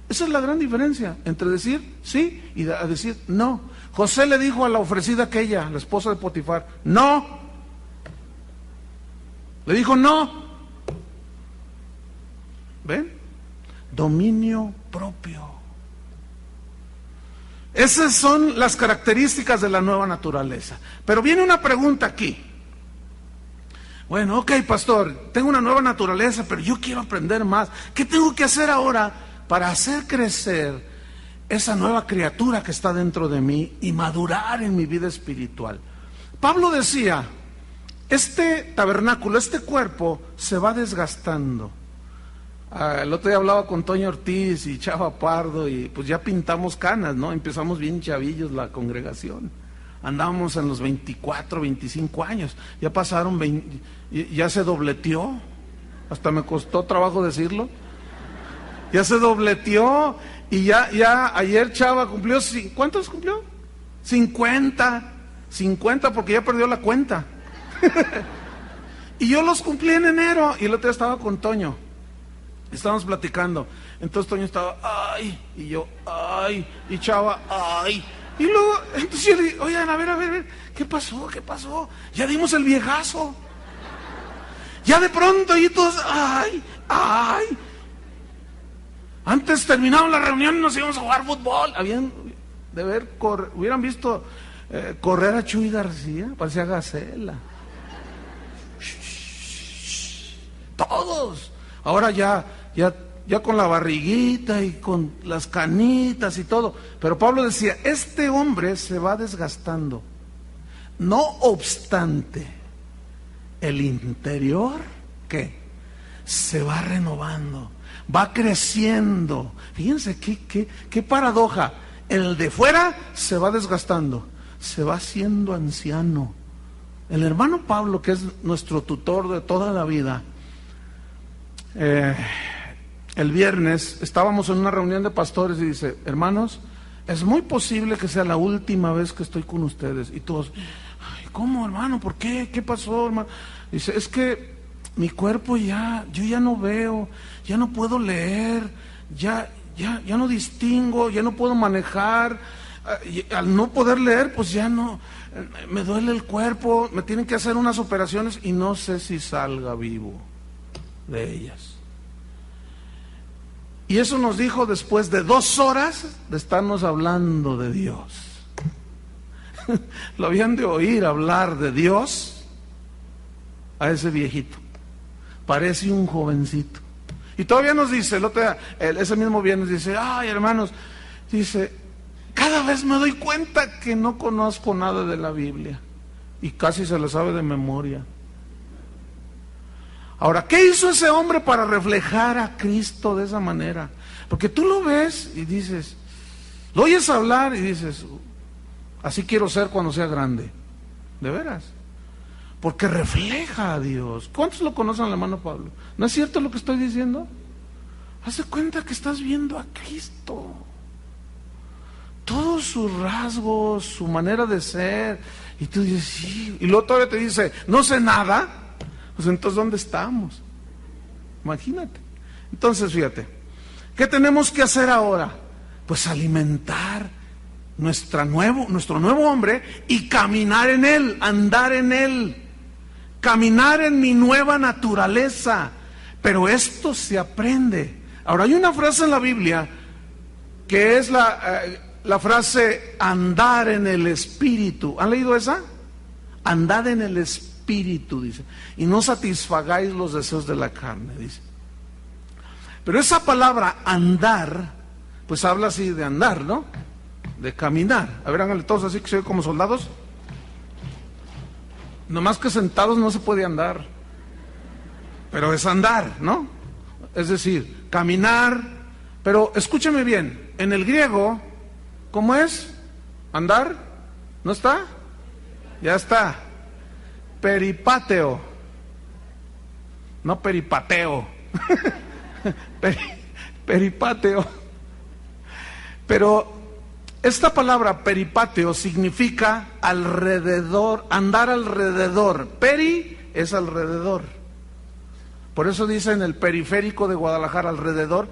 [SPEAKER 1] Esa es la gran diferencia entre decir sí y decir no. José le dijo a la ofrecida aquella, la esposa de Potifar, no. Le dijo no. ¿Ven? Dominio propio. Esas son las características de la nueva naturaleza. Pero viene una pregunta aquí. Bueno, ok, pastor, tengo una nueva naturaleza, pero yo quiero aprender más. ¿Qué tengo que hacer ahora para hacer crecer esa nueva criatura que está dentro de mí y madurar en mi vida espiritual? Pablo decía, este tabernáculo, este cuerpo se va desgastando. El otro día hablaba con Toño Ortiz y Chava Pardo y pues ya pintamos canas, ¿no? Empezamos bien chavillos la congregación. Andábamos en los 24, 25 años. Ya pasaron 20, ya se dobleteó. Hasta me costó trabajo decirlo. Ya se dobleteó y ya ayer Chava cumplió, ¿cuántos cumplió? 50 porque ya perdió la cuenta. Y yo los cumplí en enero. Y el otro día estaba con Toño. Estábamos platicando. Entonces Toño estaba, ay. Y yo, ay. Y Chava, ay. Y luego, entonces yo le dije, oigan, a ver. ¿Qué pasó? Ya dimos el viejazo. Ya de pronto, y todos, ay. Antes terminaban la reunión y nos íbamos a jugar fútbol. Hubieran visto correr a Chuy García, parecía gacela. Todos. Ahora ya con la barriguita y con las canitas y todo. Pero Pablo decía, este hombre se va desgastando. No obstante, el interior, ¿qué? Se va renovando, va creciendo. Fíjense qué paradoja. El de fuera se va desgastando, se va haciendo anciano. El hermano Pablo, que es nuestro tutor de toda la vida, el viernes estábamos en una reunión de pastores y dice, hermanos, es muy posible que sea la última vez que estoy con ustedes. Y todos, ay, ¿cómo, hermano? ¿Por qué? ¿Qué pasó, hermano? Dice, es que mi cuerpo yo ya no veo, ya no puedo leer, ya no distingo, ya no puedo manejar. Al no poder leer, pues ya no, me duele el cuerpo, me tienen que hacer unas operaciones y no sé si salga vivo de ellas. Y eso nos dijo después de 2 horas de estarnos hablando de Dios. Lo habían de oír hablar de Dios a ese viejito. Parece un jovencito. Y todavía nos dice, ese mismo viernes dice, ay, hermanos, dice, cada vez me doy cuenta que no conozco nada de la Biblia. Y casi se la sabe de memoria. Ahora, ¿qué hizo ese hombre para reflejar a Cristo de esa manera? Porque tú lo ves y dices, lo oyes hablar y dices, así quiero ser cuando sea grande. ¿De veras? Porque refleja a Dios. ¿Cuántos lo conocen al hermano Pablo? ¿No es cierto lo que estoy diciendo? Haz de cuenta que estás viendo a Cristo. Todos sus rasgos, su manera de ser. Y tú dices, sí. Y luego todavía te dice, no sé nada. Pues entonces, ¿dónde estamos? Imagínate. Entonces, fíjate, ¿qué tenemos que hacer ahora? Pues alimentar nuestro nuevo hombre y caminar en él, andar en él, caminar en mi nueva naturaleza. Pero esto se aprende. Ahora, hay una frase en la Biblia que es la frase andar en el Espíritu. ¿Han leído esa? Andad en el Espíritu, dice, y no satisfagáis los deseos de la carne, dice. Pero esa palabra andar, pues habla así de andar, ¿no? De caminar. A ver, háganle todos así que se ve como soldados. Nomás que sentados no se puede andar, pero es andar, ¿no? Es decir, caminar. Pero escúcheme bien, en el griego, ¿cómo es? ¿Andar? ¿No está? Ya está. Peripateo, no peripateo. Peripateo. Pero esta palabra peripateo significa alrededor, andar alrededor. Peri es alrededor. Por eso dice en el periférico de Guadalajara, alrededor.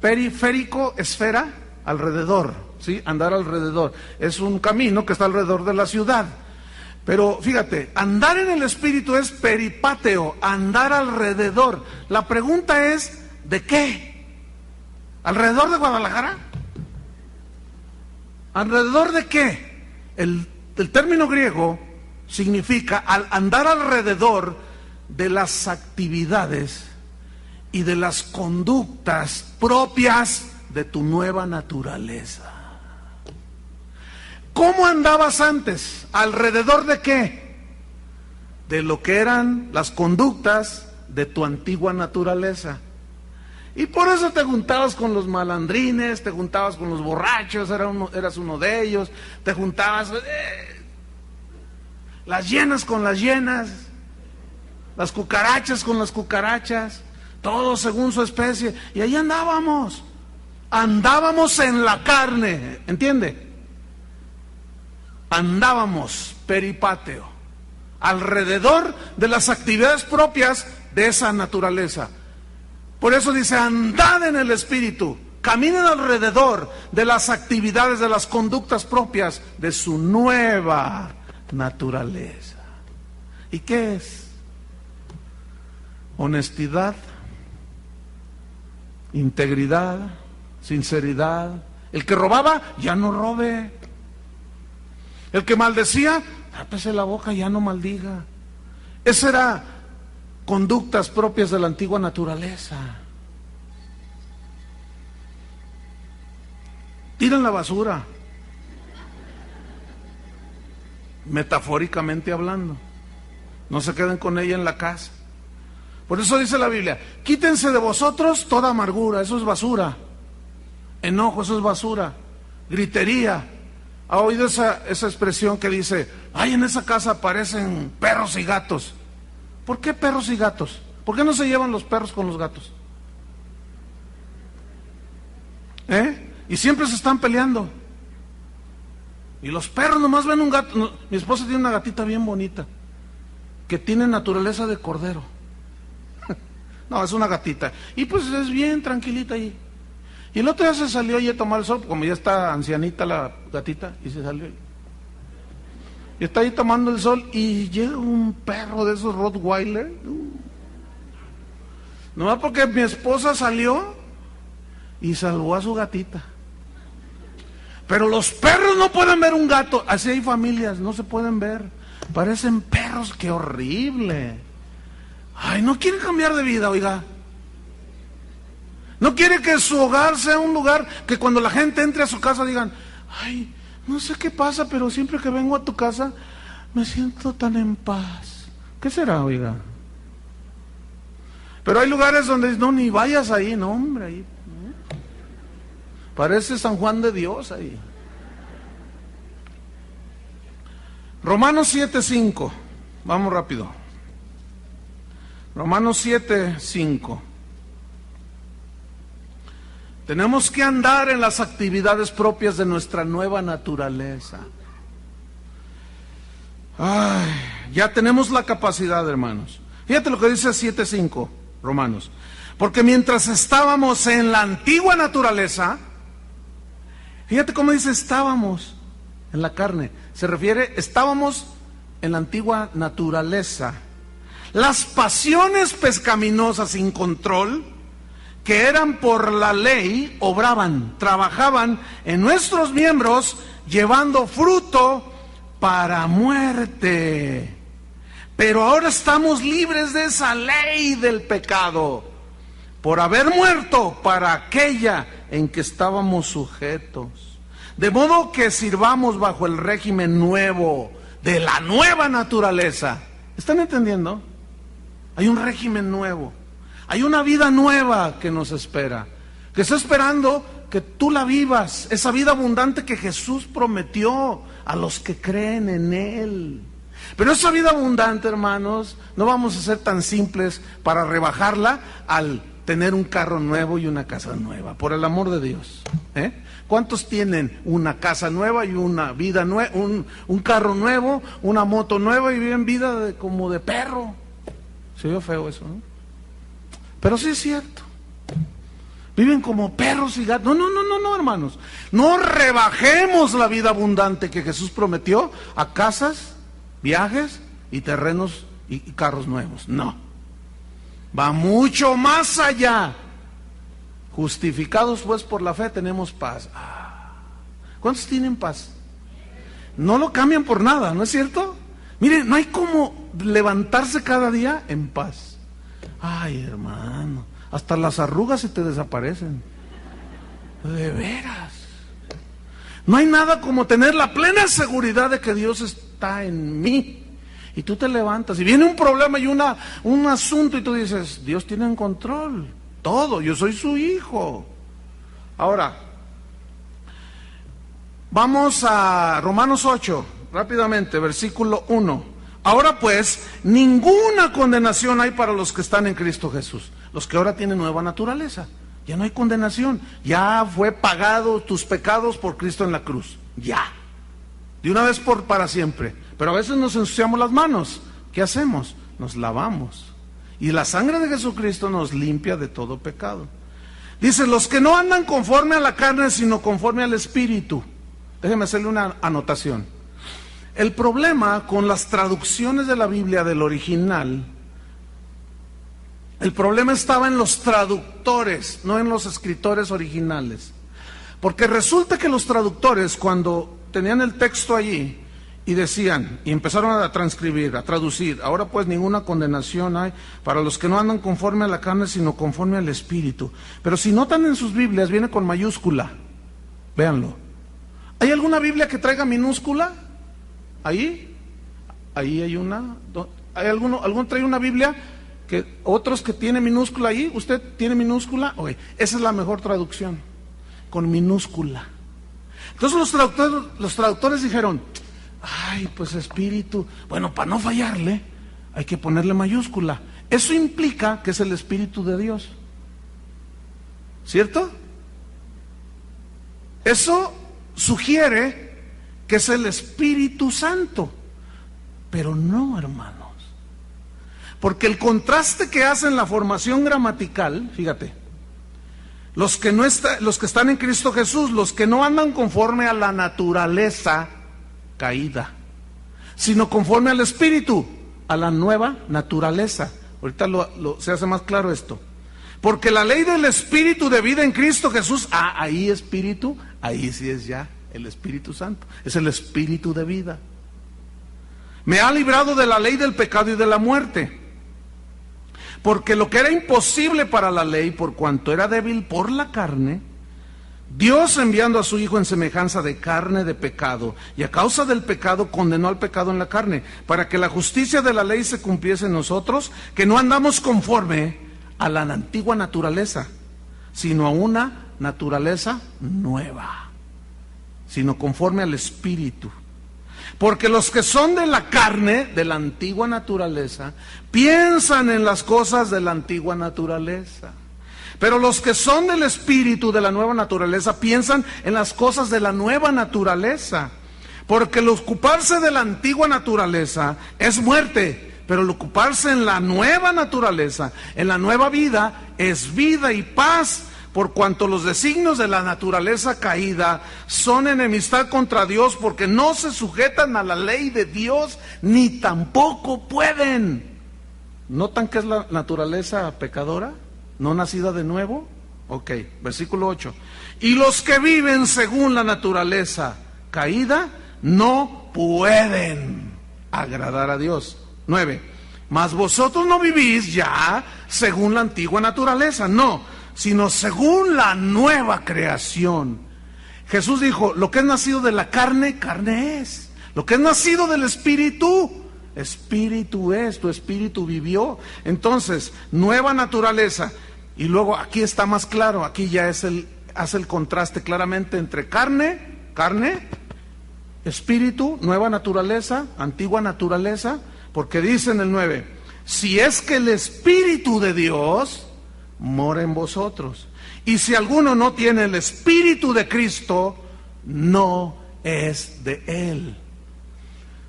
[SPEAKER 1] Periférico, esfera, alrededor, ¿sí? Andar alrededor. Es un camino que está alrededor de la ciudad. Pero fíjate, andar en el Espíritu es peripateo, andar alrededor. La pregunta es, ¿de qué? ¿Alrededor de Guadalajara? ¿Alrededor de qué? El término griego significa andar alrededor de las actividades y de las conductas propias de tu nueva naturaleza. ¿Cómo andabas antes? ¿Alrededor de qué? De lo que eran las conductas de tu antigua naturaleza. Y por eso te juntabas con los malandrines, te juntabas con los borrachos, eras uno de ellos, te juntabas las llenas con las llenas, las cucarachas con las cucarachas, todos según su especie, y ahí andábamos en la carne, ¿entiende? andábamos peripateo, alrededor de las actividades propias de esa naturaleza. Por eso dice, andad en el Espíritu, caminen alrededor de las actividades, de las conductas propias de su nueva naturaleza. ¿Y qué es? Honestidad, integridad, sinceridad. El que robaba, ya no robe. El que maldecía, tápese la boca, ya no maldiga. Esas eran conductas propias de la antigua naturaleza. Tiren la basura, metafóricamente hablando. No se queden con ella en la casa. Por eso dice la Biblia, quítense de vosotros toda amargura, eso es basura. Enojo, eso es basura. Gritería. ¿Ha oído esa expresión que dice, ay, en esa casa aparecen perros y gatos? ¿Por qué perros y gatos? ¿Por qué no se llevan los perros con los gatos? Y siempre se están peleando. Y los perros nomás ven un gato. No, mi esposa tiene una gatita bien bonita, que tiene naturaleza de cordero. No, es una gatita. Y pues es bien tranquilita ahí. Y el otro día se salió ahí a tomar el sol, como ya está ancianita la gatita, y se salió ahí. Y está ahí tomando el sol, y llega un perro de esos Rottweiler. Nomás porque mi esposa salió y salvó a su gatita. Pero los perros no pueden ver un gato. Así hay familias, no se pueden ver. Parecen perros, qué horrible. Ay, no quieren cambiar de vida, oiga. No quiere que su hogar sea un lugar que cuando la gente entre a su casa digan, ay, no sé qué pasa, pero siempre que vengo a tu casa me siento tan en paz. ¿Qué será, oiga? Pero hay lugares donde no, ni vayas ahí, no, hombre, ahí. Parece San Juan de Dios ahí. Romanos 7:5. Vamos rápido. Romanos 7:5. Tenemos que andar en las actividades propias de nuestra nueva naturaleza. Ay, ya tenemos la capacidad, hermanos. Fíjate lo que dice 7:5, Romanos. Porque mientras estábamos en la antigua naturaleza, fíjate cómo dice estábamos en la carne. Se refiere, estábamos en la antigua naturaleza. Las pasiones pecaminosas sin control, que eran por la ley, obraban, trabajaban en nuestros miembros, llevando fruto para muerte. Pero ahora estamos libres de esa ley del pecado, por haber muerto para aquella en que estábamos sujetos. De modo que sirvamos bajo el régimen nuevo, de la nueva naturaleza. ¿Están entendiendo? Hay un régimen nuevo. Hay una vida nueva que nos espera, que está esperando que tú la vivas, esa vida abundante que Jesús prometió a los que creen en Él. Pero esa vida abundante, hermanos, no vamos a ser tan simples para rebajarla al tener un carro nuevo y una casa nueva, por el amor de Dios. ¿Cuántos tienen una casa nueva y una vida nueva, un carro nuevo, una moto nueva y viven vida como de perro? Se ve feo eso, ¿no? Pero sí es cierto. Viven como perros y gatos. No, hermanos. No rebajemos la vida abundante que Jesús prometió a casas, viajes y terrenos y carros nuevos. No. Va mucho más allá. Justificados pues por la fe tenemos paz. ¿Cuántos tienen paz? No lo cambian por nada, ¿no es cierto? Miren, no hay como levantarse cada día en paz. Ay, hermano, hasta las arrugas se te desaparecen. De veras. No hay nada como tener la plena seguridad de que Dios está en mí. Y tú te levantas y viene un problema y un asunto y tú dices, Dios tiene en control todo, yo soy su hijo. Ahora, vamos a Romanos 8, rápidamente, versículo 1. Ahora pues, ninguna condenación hay para los que están en Cristo Jesús, los que ahora tienen nueva naturaleza. Ya no hay condenación, ya fue pagado tus pecados por Cristo en la cruz, ya. de una vez para siempre. Pero a veces nos ensuciamos las manos. ¿Qué hacemos? Nos lavamos. Y la sangre de Jesucristo nos limpia de todo pecado. Dice, los que no andan conforme a la carne, sino conforme al Espíritu. Déjeme hacerle una anotación. El problema con las traducciones de la Biblia del original, el problema estaba en los traductores, no en los escritores originales. Porque resulta que los traductores, cuando tenían el texto allí y decían, y empezaron a transcribir, a traducir, ahora pues ninguna condenación hay para los que no andan conforme a la carne, sino conforme al Espíritu. Pero si notan en sus Biblias, viene con mayúscula. Véanlo. ¿Hay alguna Biblia que traiga minúscula? Ahí hay una. ¿Hay alguno trae una Biblia? Otros que tiene minúscula ahí. ¿Usted tiene minúscula? Oye, esa es la mejor traducción, con minúscula. Entonces los traductores dijeron, ay, pues Espíritu, bueno, para no fallarle, hay que ponerle mayúscula. Eso implica que es el Espíritu de Dios, ¿cierto? Eso sugiere que es el Espíritu Santo, pero no, hermanos. Porque el contraste que hace en la formación gramatical, fíjate, los que están en Cristo Jesús, los que no andan conforme a la naturaleza caída, sino conforme al Espíritu, a la nueva naturaleza. Ahorita se hace más claro esto. Porque la ley del Espíritu de vida en Cristo Jesús, ahí Espíritu, ahí sí es ya el Espíritu Santo, es el Espíritu de vida. Me ha librado de la ley del pecado y de la muerte. Porque lo que era imposible para la ley, por cuanto era débil por la carne, Dios, enviando a su Hijo en semejanza de carne de pecado, y a causa del pecado condenó al pecado en la carne, para que la justicia de la ley se cumpliese en nosotros, que no andamos conforme a la antigua naturaleza, sino a una naturaleza nueva, sino conforme al Espíritu. Porque los que son de la carne, de la antigua naturaleza, piensan en las cosas de la antigua naturaleza. Pero los que son del Espíritu, de la nueva naturaleza, piensan en las cosas de la nueva naturaleza. Porque el ocuparse de la antigua naturaleza es muerte, pero el ocuparse en la nueva naturaleza, en la nueva vida, es vida y paz. Por cuanto los designios de la naturaleza caída son enemistad contra Dios, porque no se sujetan a la ley de Dios, ni tampoco pueden. ¿Notan que es la naturaleza pecadora? ¿No nacida de nuevo? Ok, versículo 8. Y los que viven según la naturaleza caída no pueden agradar a Dios. 9. Mas vosotros no vivís ya según la antigua naturaleza, no, sino según la nueva creación. Jesús dijo, lo que es nacido de la carne, carne es. Lo que es nacido del Espíritu, Espíritu es. Tu Espíritu vivió. Entonces, nueva naturaleza. Y luego aquí está más claro, aquí ya hace el contraste claramente entre carne, Espíritu, nueva naturaleza, antigua naturaleza. Porque dice en el 9, si es que el Espíritu de Dios mora en vosotros. Y si alguno no tiene el Espíritu de Cristo, no es de Él.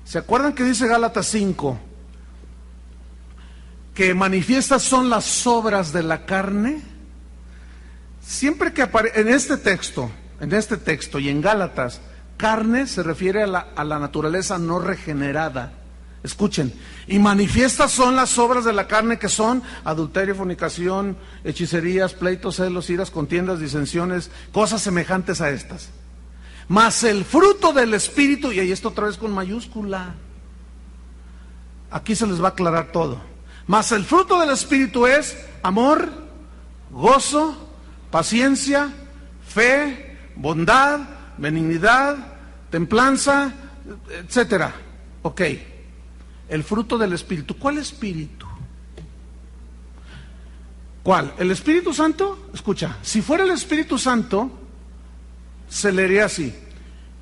[SPEAKER 1] ¿Se acuerdan que dice Gálatas 5? Que manifiestas son las obras de la carne. Siempre que aparece en este texto y en Gálatas, carne se refiere a la naturaleza no regenerada. Escuchen, y manifiestas son las obras de la carne, que son adulterio, fornicación, hechicerías, pleitos, celos, iras, contiendas, disensiones, cosas semejantes a estas. Mas el fruto del Espíritu, y ahí está otra vez con mayúscula, aquí se les va a aclarar todo. Mas el fruto del Espíritu es amor, gozo, paciencia, fe, bondad, benignidad, templanza, etcétera. Ok. El fruto del Espíritu. ¿Cuál Espíritu? ¿Cuál? ¿El Espíritu Santo? Escucha, si fuera el Espíritu Santo, se leería así.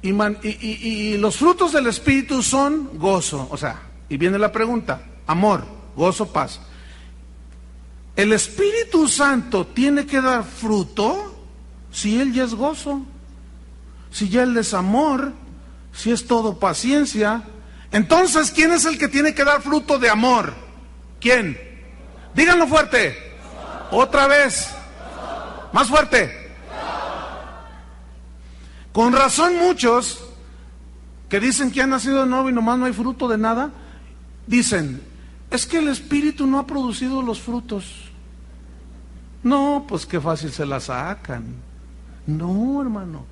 [SPEAKER 1] Y los frutos del Espíritu son gozo. O sea, y viene la pregunta, amor, gozo, paz. ¿El Espíritu Santo tiene que dar fruto? Si Él ya es gozo, si ya Él es amor, Si es todo paciencia, entonces ¿quién es el que tiene que dar fruto de amor? ¿Quién? Díganlo fuerte. Otra vez. Más fuerte. Con razón muchos que dicen que han nacido de nuevo y nomás no hay fruto de nada, dicen, es que el Espíritu no ha producido los frutos. No, pues qué fácil se la sacan. No, hermano.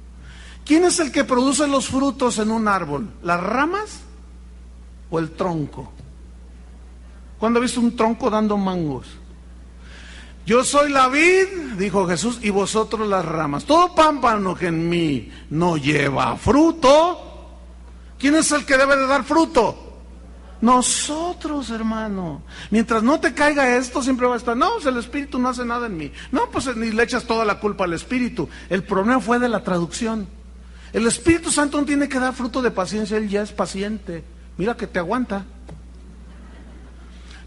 [SPEAKER 1] ¿Quién es el que produce los frutos en un árbol? ¿Las ramas o el tronco? ¿Cuándo has visto un tronco dando mangos? Yo soy la vid, dijo Jesús, y vosotros las ramas. Todo pámpano que en mí no lleva fruto, ¿quién es el que debe de dar fruto? Nosotros, hermano. Mientras no te caiga esto, siempre va a estar, no, pues el Espíritu no hace nada en mí. No, pues ni le echas toda la culpa al Espíritu. El problema fue de la traducción. El Espíritu Santo no tiene que dar fruto de paciencia, Él ya es paciente. Mira que te aguanta.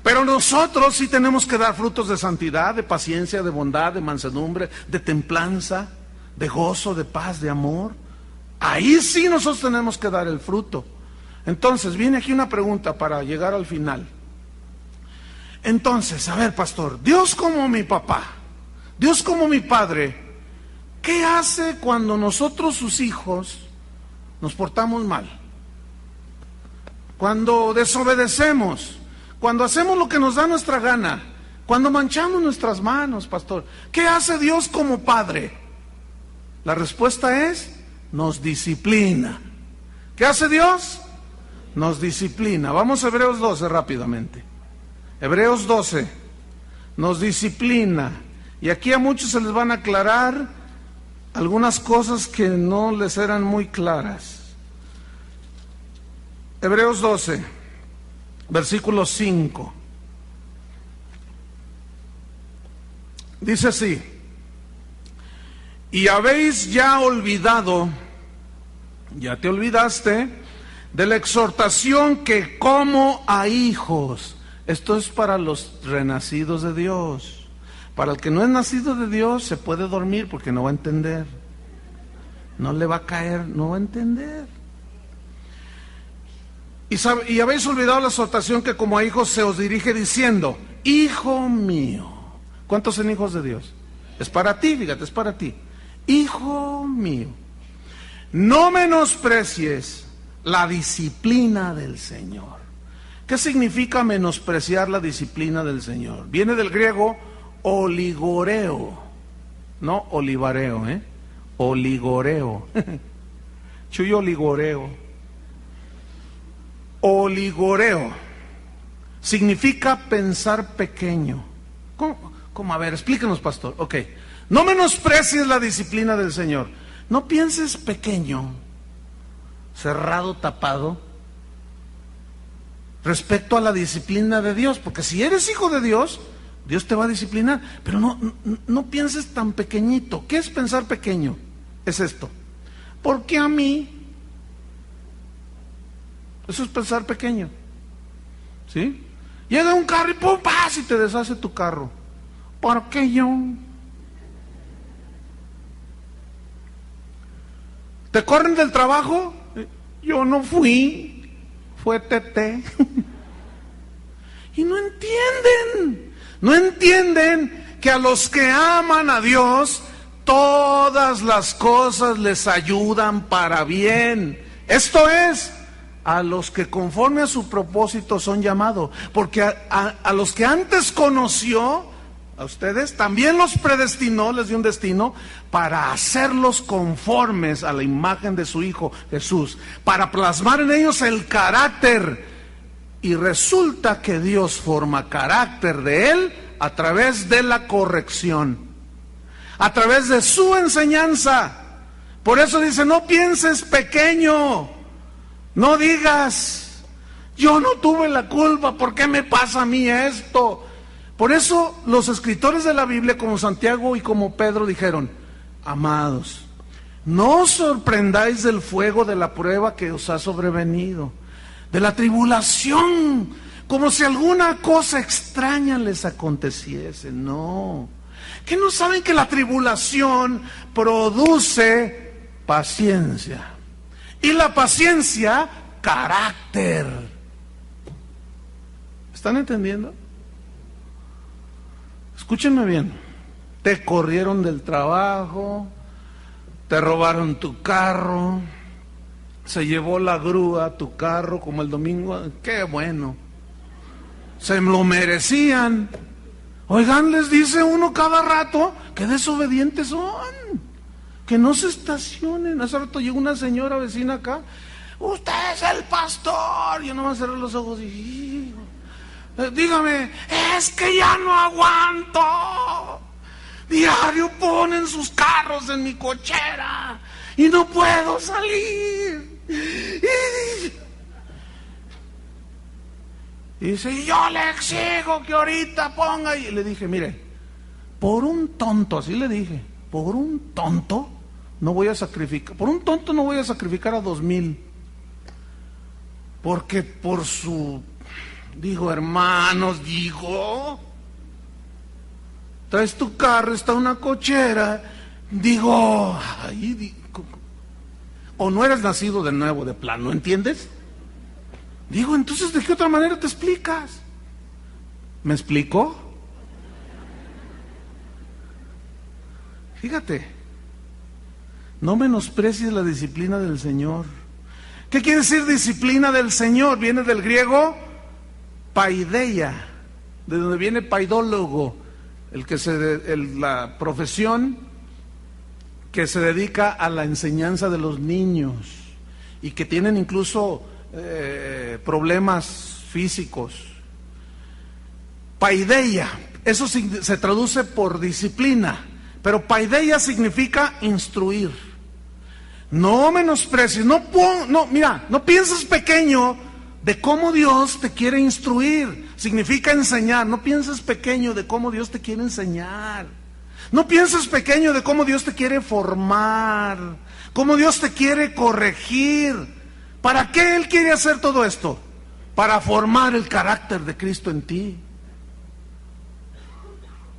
[SPEAKER 1] Pero nosotros sí tenemos que dar frutos de santidad, de paciencia, de bondad, de mansedumbre, de templanza, de gozo, de paz, de amor. Ahí sí nosotros tenemos que dar el fruto. Entonces, viene aquí una pregunta para llegar al final. Entonces, a ver, pastor, Dios como mi papá, Dios como mi padre, ¿qué hace cuando nosotros, sus hijos, nos portamos mal? Cuando desobedecemos, cuando hacemos lo que nos da nuestra gana, cuando manchamos nuestras manos, pastor, ¿qué hace Dios como padre? La respuesta es, nos disciplina. ¿Qué hace Dios? Nos disciplina. Vamos a Hebreos 12 rápidamente. Hebreos 12 nos disciplina. Y aquí a muchos se les van a aclarar algunas cosas que no les eran muy claras. Hebreos 12, versículo 5. Dice así: y habéis ya olvidado, ya te olvidaste de la exhortación que como a hijos. Esto es para los renacidos de Dios. Para el que no es nacido de Dios se puede dormir porque no va a entender. No le va a caer, no va a entender. Y habéis olvidado la exhortación que como a hijos se os dirige diciendo, hijo mío. ¿Cuántos son hijos de Dios? Es para ti, fíjate, es para ti. Hijo mío, no menosprecies la disciplina del Señor. ¿Qué significa menospreciar la disciplina del Señor? Viene del griego oligoreo, no olivareo, oligoreo. Chuyo oligoreo. Oligoreo significa pensar pequeño. ¿Cómo? A ver, explíquenos, pastor. Ok, no menosprecies la disciplina del Señor. No pienses pequeño, cerrado, tapado, respecto a la disciplina de Dios, porque si eres hijo de Dios, Dios te va a disciplinar, pero no pienses tan pequeñito. ¿Qué es pensar pequeño? Es esto, porque a mí, eso es pensar pequeño, ¿sí? Llega un carro y ¡pum! ¡Paz! Y te deshace tu carro. ¿Por qué yo? ¿Te corren del trabajo? Yo no fui, fue Tete. Y no entienden que a los que aman a Dios, todas las cosas les ayudan para bien. Esto es, a los que conforme a su propósito son llamados, porque a los que antes conoció, a ustedes, también los predestinó, les dio un destino, para hacerlos conformes a la imagen de su Hijo Jesús, para plasmar en ellos el carácter. Y resulta que Dios forma carácter de Él a través de la corrección, a través de su enseñanza. Por eso dice, no pienses pequeño, no digas, yo no tuve la culpa, ¿por qué me pasa a mí esto? Por eso los escritores de la Biblia, como Santiago y como Pedro, dijeron, amados, no os sorprendáis del fuego de la prueba que os ha sobrevenido, de la tribulación, como si alguna cosa extraña les aconteciese. No, que no saben que la tribulación produce paciencia, Y la paciencia, carácter. ¿Están entendiendo? Escúchenme bien. Te corrieron del trabajo, te robaron tu carro, se llevó la grúa tu carro como el domingo. ¡Qué bueno! Se lo merecían. Oigan, les dice uno cada rato que desobedientes son, que no se estacionen. Hace rato llegó una señora vecina acá. Usted es el pastor. Yo nomás cerré los ojos y dígame, es que ya no aguanto. Diario ponen sus carros en mi cochera y no puedo salir. Y dice, y yo le exijo que ahorita ponga. Y le dije, mire, por un tonto, así le dije, por un tonto no voy a sacrificar, por un tonto no voy a sacrificar a 2,000. Porque por su, digo, hermanos, traes tu carro, está una cochera, o no eres nacido de nuevo de plano, ¿entiendes? Digo, entonces, ¿de qué otra manera te explicas? ¿Me explico? Fíjate, no menosprecies la disciplina del Señor. ¿Qué quiere decir disciplina del Señor? Viene del griego paideia, de donde viene paidólogo, la profesión que se dedica a la enseñanza de los niños y que tienen incluso problemas físicos. Paideia, eso se traduce por disciplina, pero paideia significa instruir. No menosprecies, mira, no pienses pequeño de cómo Dios te quiere instruir. Significa enseñar. No pienses pequeño de cómo Dios te quiere enseñar. No pienses pequeño de cómo Dios te quiere formar, cómo Dios te quiere corregir. ¿Para qué Él quiere hacer todo esto? Para formar el carácter de Cristo en ti.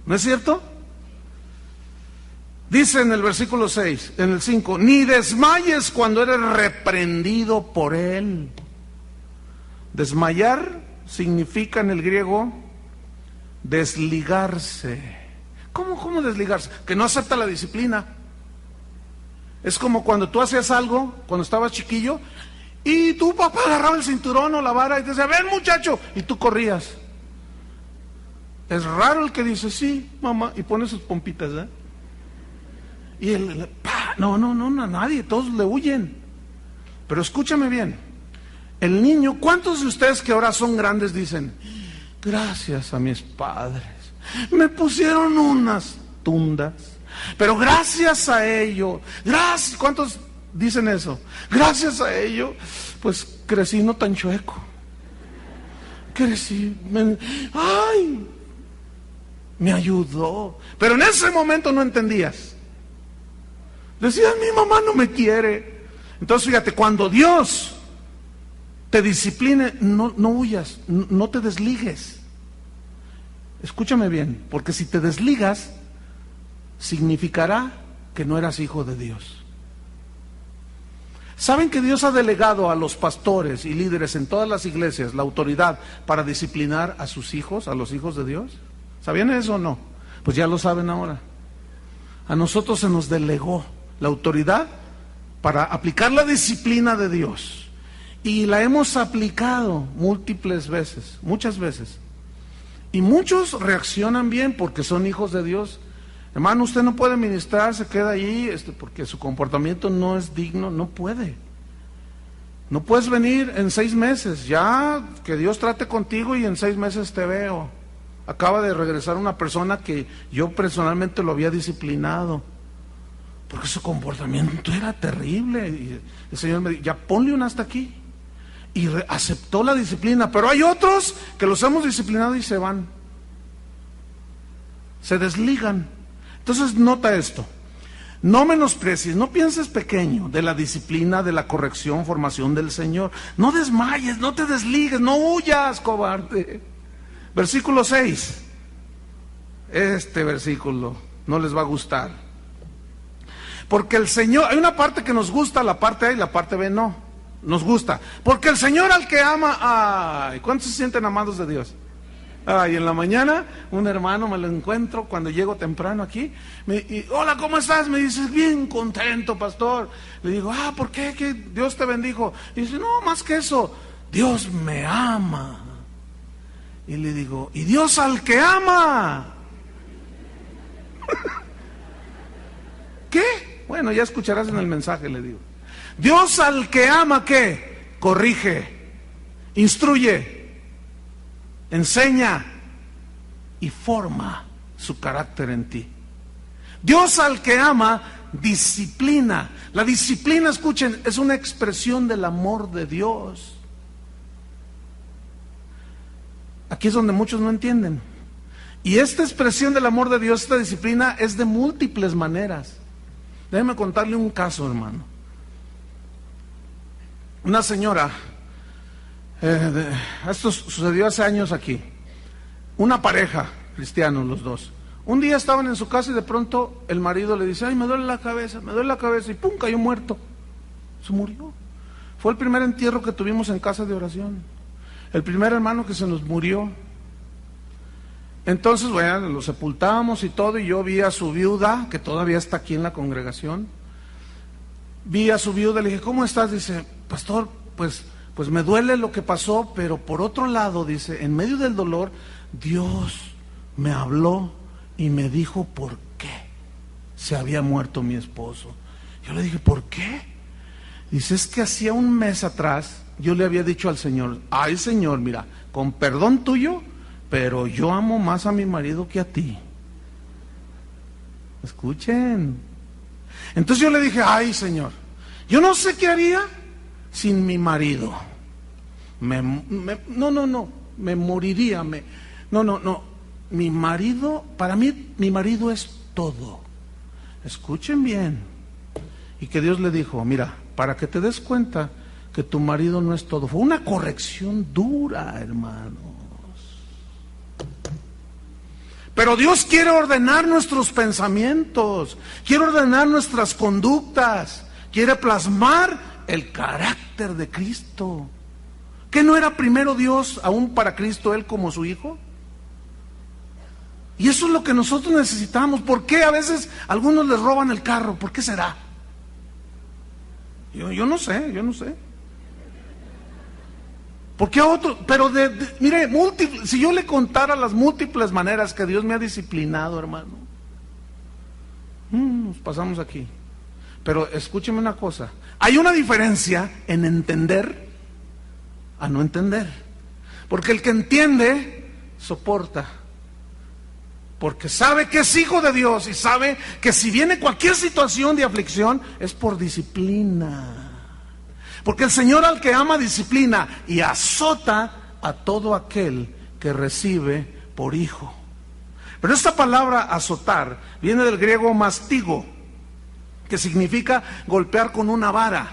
[SPEAKER 1] ¿No es cierto? Dice en el versículo 6, en el 5, ni desmayes cuando eres reprendido por Él. Desmayar significa en el griego desligarse. ¿Cómo desligarse? Que no acepta la disciplina. Es como cuando tú hacías algo, cuando estabas chiquillo, y tu papá agarraba el cinturón o la vara y te decía, ven muchacho, y tú corrías. Es raro el que dice, sí, mamá, y pone sus pompitas, ¿eh? Y él, no, nadie, todos le huyen. Pero escúchame bien, el niño, ¿cuántos de ustedes que ahora son grandes dicen, gracias a mis padres, me pusieron unas tundas, pero gracias a ello, ¿cuántos dicen eso? Gracias a ello, pues crecí no tan chueco. Me ayudó. Pero en ese momento no entendías. Decías, mi mamá no me quiere. Entonces fíjate, cuando Dios te discipline, no huyas, no te desligues. Escúchame bien, porque si te desligas, significará que no eras hijo de Dios. ¿Saben que Dios ha delegado a los pastores y líderes en todas las iglesias la autoridad para disciplinar a sus hijos, a los hijos de Dios? ¿Sabían eso o no? Pues ya lo saben ahora. A nosotros se nos delegó la autoridad para aplicar la disciplina de Dios. Y la hemos aplicado múltiples veces, muchas veces. Y muchos reaccionan bien porque son hijos de Dios. Hermano, usted no puede ministrar, se queda ahí porque su comportamiento no es digno, no puede. No puedes venir en 6 meses, ya que Dios trate contigo y en 6 meses te veo. Acaba de regresar una persona que yo personalmente lo había disciplinado, porque su comportamiento era terrible. Y el Señor me dijo, ya ponle un hasta aquí. Y aceptó la disciplina, pero hay otros que los hemos disciplinado y se van. Se desligan. Entonces nota esto. No menosprecies, no pienses pequeño de la disciplina, de la corrección, formación del Señor. No desmayes, no te desligues, no huyas, cobarde. Versículo 6. Este versículo no les va a gustar. Porque el Señor, hay una parte que nos gusta, la parte A y la parte B no. Nos gusta. Porque el Señor al que ama, ay, ¿cuántos se sienten amados de Dios? Ay, en la mañana un hermano me lo encuentro cuando llego temprano aquí. Hola, ¿cómo estás? Me dice, bien contento, pastor. Le digo, ¿por qué? ¿Que Dios te bendijo? Y dice, no, más que eso, Dios me ama. Y le digo, ¿y Dios al que ama? ¿Qué? Bueno, ya escucharás en el mensaje, le digo. Dios al que ama, ¿qué? Corrige, instruye, enseña y forma su carácter en ti. Dios al que ama, disciplina. La disciplina, escuchen, es una expresión del amor de Dios. Aquí es donde muchos no entienden. Y esta expresión del amor de Dios, esta disciplina, es de múltiples maneras. Déjeme contarle un caso, hermano. Una señora, esto sucedió hace años aquí, una pareja, cristianos los dos. Un día estaban en su casa y de pronto el marido le dice, ay, me duele la cabeza, y pum, cayó muerto. Se murió. Fue el primer entierro que tuvimos en casa de oración. El primer hermano que se nos murió. Entonces, bueno, lo sepultamos y todo, y yo vi a su viuda, que todavía está aquí en la congregación. Vi a su viuda, le dije, ¿cómo estás? Dice, pastor, pues me duele lo que pasó, pero por otro lado, dice, en medio del dolor, Dios me habló y me dijo por qué se había muerto mi esposo. Yo le dije, ¿por qué? Dice, es que hacía un mes atrás, yo le había dicho al Señor, ay Señor, mira, con perdón tuyo, pero yo amo más a mi marido que a ti. Escuchen. Entonces yo le dije, ay Señor, yo no sé qué haría sin mi marido. Me moriría. Mi marido, para mí, mi marido es todo. Escuchen bien. Y que Dios le dijo, mira, para que te des cuenta que tu marido no es todo. Fue una corrección dura, hermanos. Pero Dios quiere ordenar nuestros pensamientos, quiere ordenar nuestras conductas, quiere plasmar el carácter de Cristo. ¿Qué no era primero Dios, aún para Cristo, Él como su Hijo? Y eso es lo que nosotros necesitamos. ¿Por qué a veces a algunos les roban el carro? ¿Por qué será? Yo no sé. ¿Por qué a otros? Pero mire, si yo le contara las múltiples maneras que Dios me ha disciplinado, hermano, nos pasamos aquí. Pero escúcheme una cosa, hay una diferencia en entender a no entender. Porque el que entiende, soporta. Porque sabe que es hijo de Dios y sabe que si viene cualquier situación de aflicción, es por disciplina. Porque el Señor al que ama disciplina y azota a todo aquel que recibe por hijo. Pero esta palabra azotar viene del griego mastigo, que significa golpear con una vara.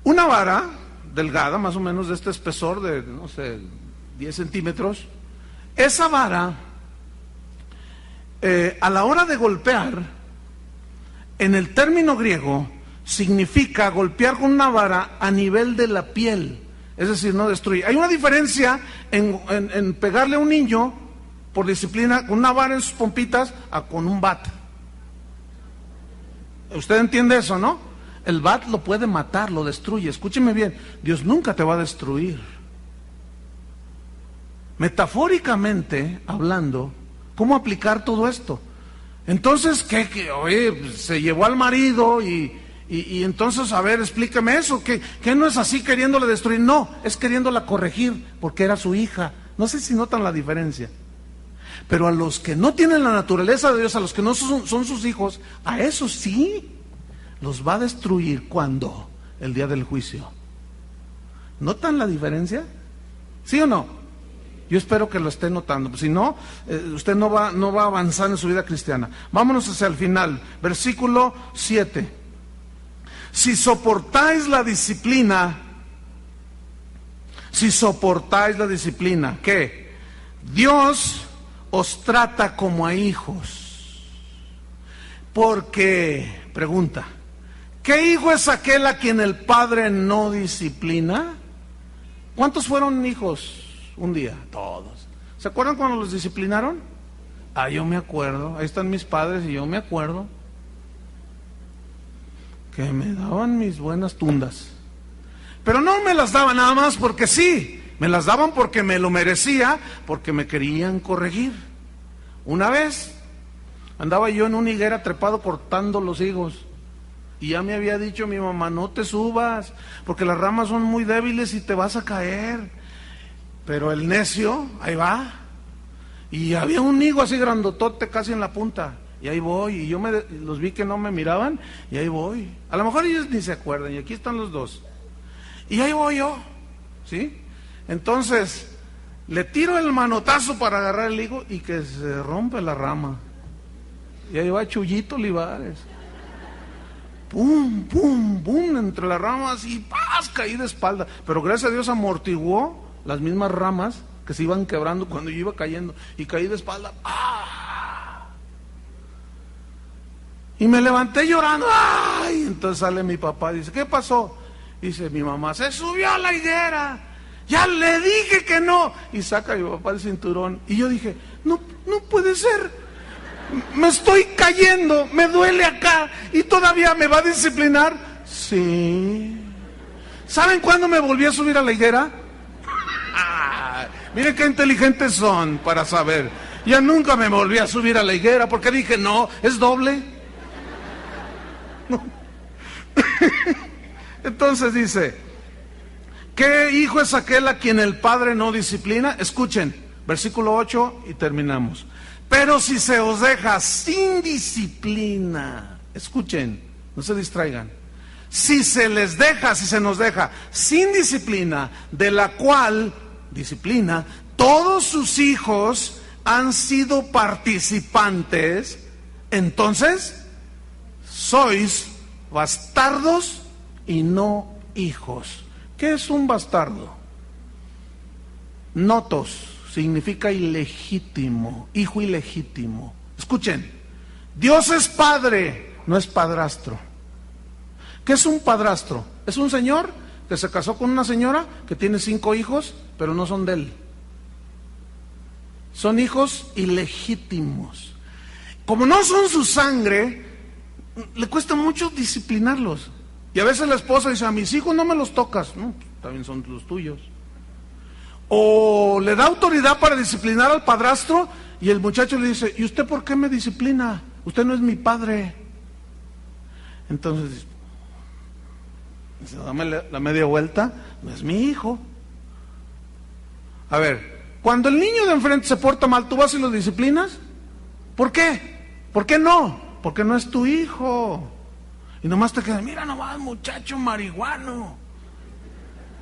[SPEAKER 1] Una vara delgada, más o menos de este espesor de, 10 centímetros. Esa vara, a la hora de golpear, en el término griego, significa golpear con una vara a nivel de la piel, es decir, no destruir. Hay una diferencia en pegarle a un niño por disciplina con una vara en sus pompitas a con un bat. ¿Usted entiende eso, no? El bat lo puede matar, lo destruye. Escúcheme bien, Dios nunca te va a destruir. Metafóricamente hablando, ¿cómo aplicar todo esto? Entonces, oye, se llevó al marido y entonces, a ver, explíqueme eso, que no es así queriéndole destruir, no, es queriéndola corregir, porque era su hija. No sé si notan la diferencia. Pero a los que no tienen la naturaleza de Dios, a los que no son sus hijos, a esos sí los va a destruir. ¿Cuándo? El día del juicio. ¿Notan la diferencia? ¿Sí o no? Yo espero que lo esté notando. Si no, usted no va a avanzar en su vida cristiana. Vámonos hacia el final. Versículo 7. Si soportáis la disciplina, ¿qué? Dios os trata como a hijos. Porque, pregunta, ¿qué hijo es aquel a quien el padre no disciplina? ¿Cuántos fueron hijos un día? Todos. ¿Se acuerdan cuando los disciplinaron? Yo me acuerdo, ahí están mis padres y yo me acuerdo que me daban mis buenas tundas. Pero no me las daban nada más porque sí, me las daban porque me lo merecía, porque me querían corregir. Una vez andaba yo en una higuera trepado cortando los higos y ya me había dicho mi mamá, no te subas porque las ramas son muy débiles y te vas a caer. Pero el necio, ahí va, y había un higo así grandotote casi en la punta, y ahí voy, y yo los vi que no me miraban, y ahí voy. A lo mejor ellos ni se acuerdan, y aquí están los dos. Y ahí voy yo, ¿sí? Entonces, le tiro el manotazo para agarrar el higo y que se rompe la rama. Y ahí va Chuyito Olivares. Pum, pum, pum, entre las ramas y ¡paz! Caí de espalda. Pero gracias a Dios amortiguó las mismas ramas que se iban quebrando cuando yo iba cayendo. Y caí de espalda. ¡Ah! Y me levanté llorando. ¡Ay! Entonces sale mi papá y dice, ¿qué pasó? Dice mi mamá, se subió a la higuera. Ya le dije que no. Y saca a mi papá el cinturón. Y yo dije, no puede ser. Me estoy cayendo, me duele acá. ¿Y todavía me va a disciplinar? Sí. ¿Saben cuándo me volví a subir a la higuera? Miren qué inteligentes son para saber. Ya nunca me volví a subir a la higuera porque dije, no, es doble. No. Entonces dice, ¿qué hijo es aquel a quien el padre no disciplina? Escuchen, versículo 8 y terminamos. Pero si se os deja sin disciplina, escuchen, no se distraigan. Si se les deja, si se nos deja sin disciplina, de la cual disciplina, todos sus hijos han sido participantes, entonces sois bastardos y no hijos. ¿Qué es un bastardo? Notos significa ilegítimo, hijo ilegítimo. Escuchen, Dios es padre, no es padrastro. ¿Qué es un padrastro? Es un señor que se casó con una señora que tiene 5 hijos, pero no son de él. Son hijos ilegítimos. Como no son su sangre, le cuesta mucho disciplinarlos. Y a veces la esposa dice, a mis hijos no me los tocas. No, también son los tuyos. O le da autoridad para disciplinar al padrastro y el muchacho le dice, ¿y usted por qué me disciplina? Usted no es mi padre. Entonces dice, dame la media vuelta, no es mi hijo. A ver, cuando el niño de enfrente se porta mal, ¿tú vas y lo disciplinas? ¿Por qué? ¿Por qué no? Porque no es tu hijo. Y nomás te quedas, mira nomás, muchacho marihuano.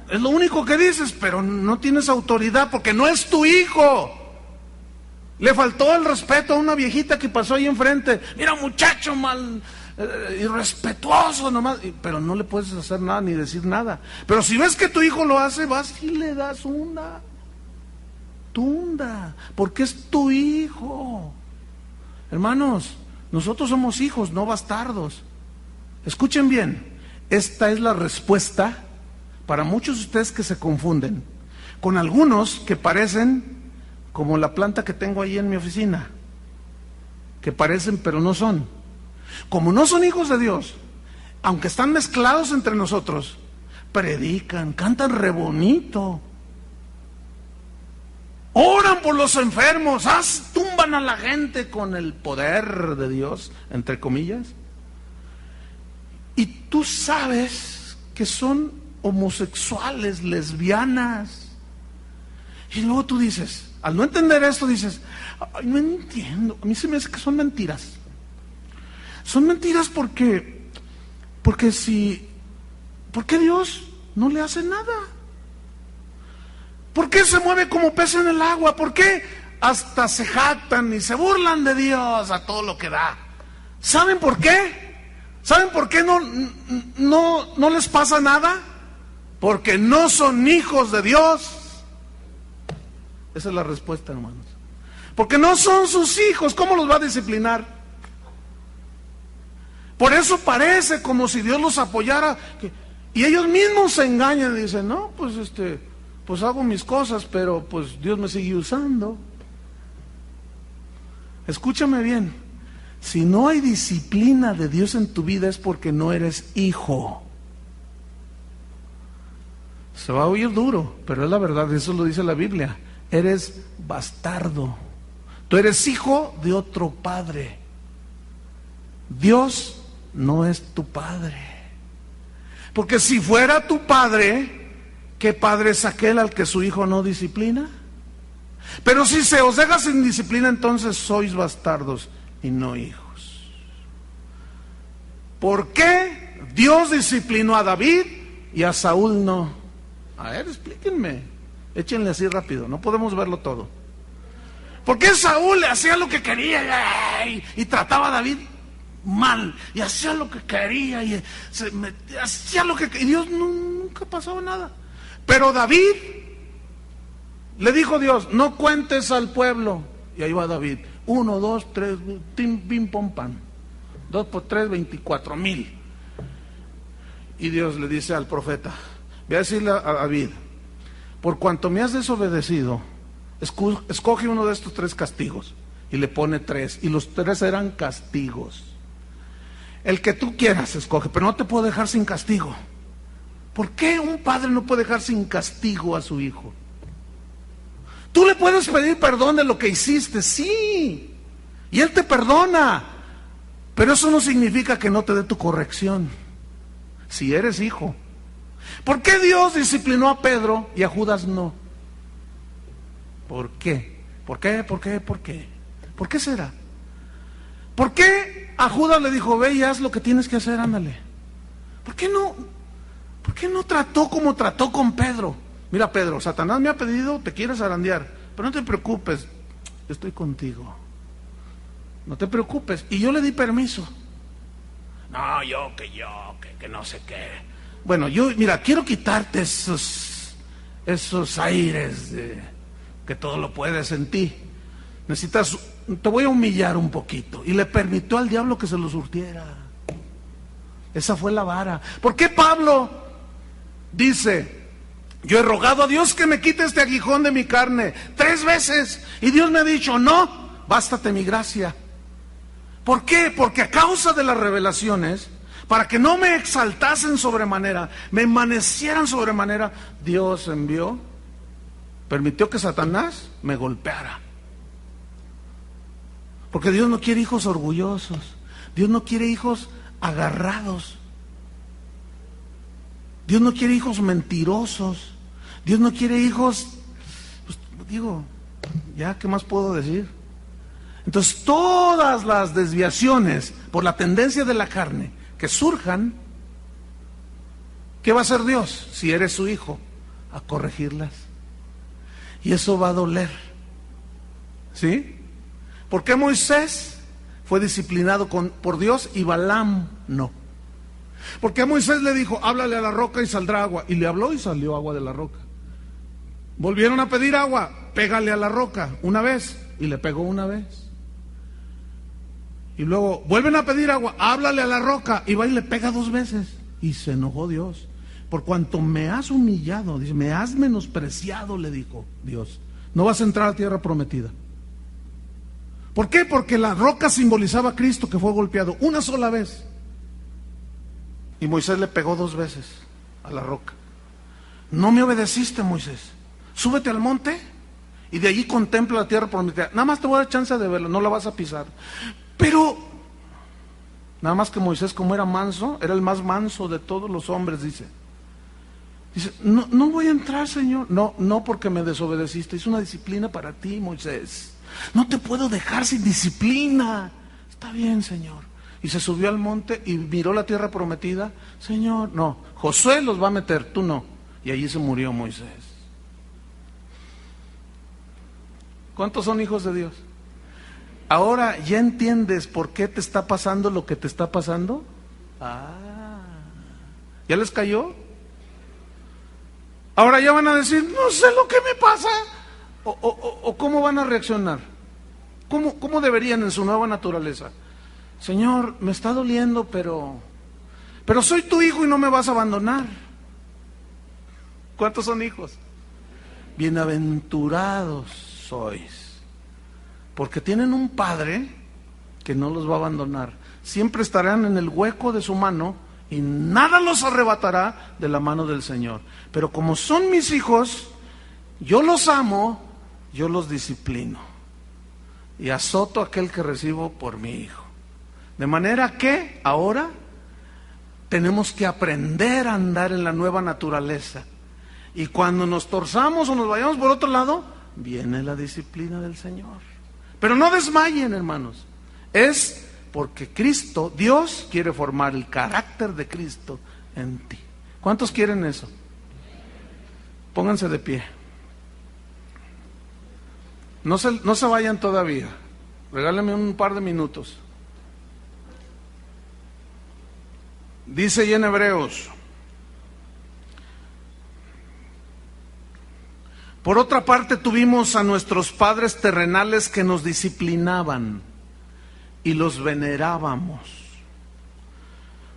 [SPEAKER 1] Es lo único que dices, pero no tienes autoridad porque no es tu hijo. Le faltó el respeto a una viejita que pasó ahí enfrente. Mira, muchacho mal, irrespetuoso nomás. Pero no le puedes hacer nada ni decir nada. Pero si ves que tu hijo lo hace, vas y le das una tunda, porque es tu hijo. Hermanos, nosotros somos hijos, no bastardos. Escuchen bien, esta es la respuesta para muchos de ustedes que se confunden con algunos que parecen como la planta que tengo ahí en mi oficina, que parecen pero no son. Como no son hijos de Dios, aunque están mezclados entre nosotros, predican, cantan re bonito, oran por los enfermos, tumban a la gente con el poder de Dios, entre comillas. Y tú sabes que son homosexuales, lesbianas. Y luego tú dices, al no entender esto dices, ay, no entiendo, a mí se me hace que son mentiras. Son mentiras porque ¿por qué Dios no le hace nada? ¿Por qué se mueve como pez en el agua? ¿Por qué hasta se jactan y se burlan de Dios a todo lo que da? ¿Saben por qué? ¿Saben por qué no les pasa nada? Porque no son hijos de Dios. Esa es la respuesta, hermanos. Porque no son sus hijos. ¿Cómo los va a disciplinar? Por eso parece como si Dios los apoyara. Y ellos mismos se engañan y dicen, no, pues hago mis cosas, pero pues Dios me sigue usando. Escúchame bien, si no hay disciplina de Dios en tu vida es porque no eres hijo. Se va a oír duro, pero es la verdad, eso lo dice la Biblia. Eres bastardo. Tú eres hijo de otro padre. Dios no es tu padre. Porque si fuera tu padre, ¿qué padre es aquel al que su hijo no disciplina? Pero si se os deja sin disciplina, entonces sois bastardos y no hijos. ¿Por qué Dios disciplinó a David y a Saúl no? A ver, explíquenme. Échenle así rápido, no podemos verlo todo. ¿Por qué Saúl le hacía lo que quería y trataba a David mal? Y hacía lo que quería y hacía lo que quería. Y Dios nunca pasaba nada. Pero David, le dijo Dios, no cuentes al pueblo. Y ahí va David. 1, 2, 3, pim, pom, pam. 2 por 3, 24,000. Y Dios le dice al profeta, voy a decirle a David, por cuanto me has desobedecido, escoge uno de estos 3 castigos. Y le pone 3. Y los 3 eran castigos. El que tú quieras escoge, pero no te puedo dejar sin castigo. ¿Por qué un padre no puede dejar sin castigo a su hijo? Tú le puedes pedir perdón de lo que hiciste, sí, y él te perdona, pero eso no significa que no te dé tu corrección, si eres hijo. ¿Por qué Dios disciplinó a Pedro y a Judas no? ¿Por qué? ¿Por qué? ¿Por qué? ¿Por qué? ¿Por qué será? ¿Por qué a Judas le dijo, ve y haz lo que tienes que hacer, ándale? ¿Por qué no trató como trató con Pedro? Mira, Pedro, Satanás me ha pedido, te quieres zarandear, pero no te preocupes, yo estoy contigo. No te preocupes. Y yo le di permiso. No, que no sé qué. Bueno, mira, quiero quitarte esos aires de que todo lo puedes en ti. Necesitas, te voy a humillar un poquito. Y le permitió al diablo que se lo surtiera. Esa fue la vara. ¿Por qué Pablo dice, yo he rogado a Dios que me quite este aguijón de mi carne 3 veces, y Dios me ha dicho, no, bástate mi gracia? ¿Por qué? Porque a causa de las revelaciones, para que no me exaltasen sobremanera, me envanecieran sobremanera, Dios permitió que Satanás me golpeara. Porque Dios no quiere hijos orgullosos, Dios no quiere hijos agarrados, Dios no quiere hijos mentirosos, Dios no quiere hijos, pues, ya, ¿qué más puedo decir? Entonces, todas las desviaciones por la tendencia de la carne que surjan, ¿qué va a hacer Dios si eres su hijo? A corregirlas. Y eso va a doler. ¿Sí? ¿Por qué Moisés fue disciplinado por Dios y Balaam no? Porque Moisés le dijo, háblale a la roca y saldrá agua. Y le habló y salió agua de la roca. Volvieron a pedir agua, pégale a la roca una vez, y le pegó una vez. Y luego vuelven a pedir agua, háblale a la roca, y va y le pega 2 veces. Y se enojó Dios. Por cuanto me has humillado, dice, me has menospreciado, le dijo Dios, no vas a entrar a la tierra prometida. ¿Por qué? Porque la roca simbolizaba a Cristo, que fue golpeado una sola vez. Y Moisés le pegó 2 veces a la roca. No me obedeciste, Moisés. Súbete al monte y de allí contempla la tierra prometida. Nada más te voy a dar chance de verla, no la vas a pisar. Pero, nada más que Moisés, como era manso, era el más manso de todos los hombres, dice, no voy a entrar, Señor. No porque me desobedeciste, es una disciplina para ti, Moisés. No te puedo dejar sin disciplina. Está bien, Señor. Y se subió al monte y miró la tierra prometida. Señor, no, Josué los va a meter, tú no. Y allí se murió Moisés. ¿Cuántos son hijos de Dios? Ahora, ¿ya entiendes por qué te está pasando lo que te está pasando? ¿Ya les cayó? Ahora ya van a decir, no sé lo que me pasa. O ¿cómo van a reaccionar? ¿Cómo deberían en su nueva naturaleza? Señor, me está doliendo, pero soy tu hijo y no me vas a abandonar. ¿Cuántos son hijos? Bienaventurados sois, porque tienen un Padre que no los va a abandonar. Siempre estarán en el hueco de su mano y nada los arrebatará de la mano del Señor. Pero como son mis hijos, yo los amo, yo los disciplino y azoto a aquel que recibo por mi hijo. De manera que ahora tenemos que aprender a andar en la nueva naturaleza. Y cuando nos torzamos o nos vayamos por otro lado, viene la disciplina del Señor. Pero no desmayen, hermanos. Es porque Cristo, Dios, quiere formar el carácter de Cristo en ti. ¿Cuántos quieren eso? Pónganse de pie. No se vayan todavía. Regálenme un par de minutos. Dice ahí en Hebreos: por otra parte tuvimos a nuestros padres terrenales que nos disciplinaban y los venerábamos.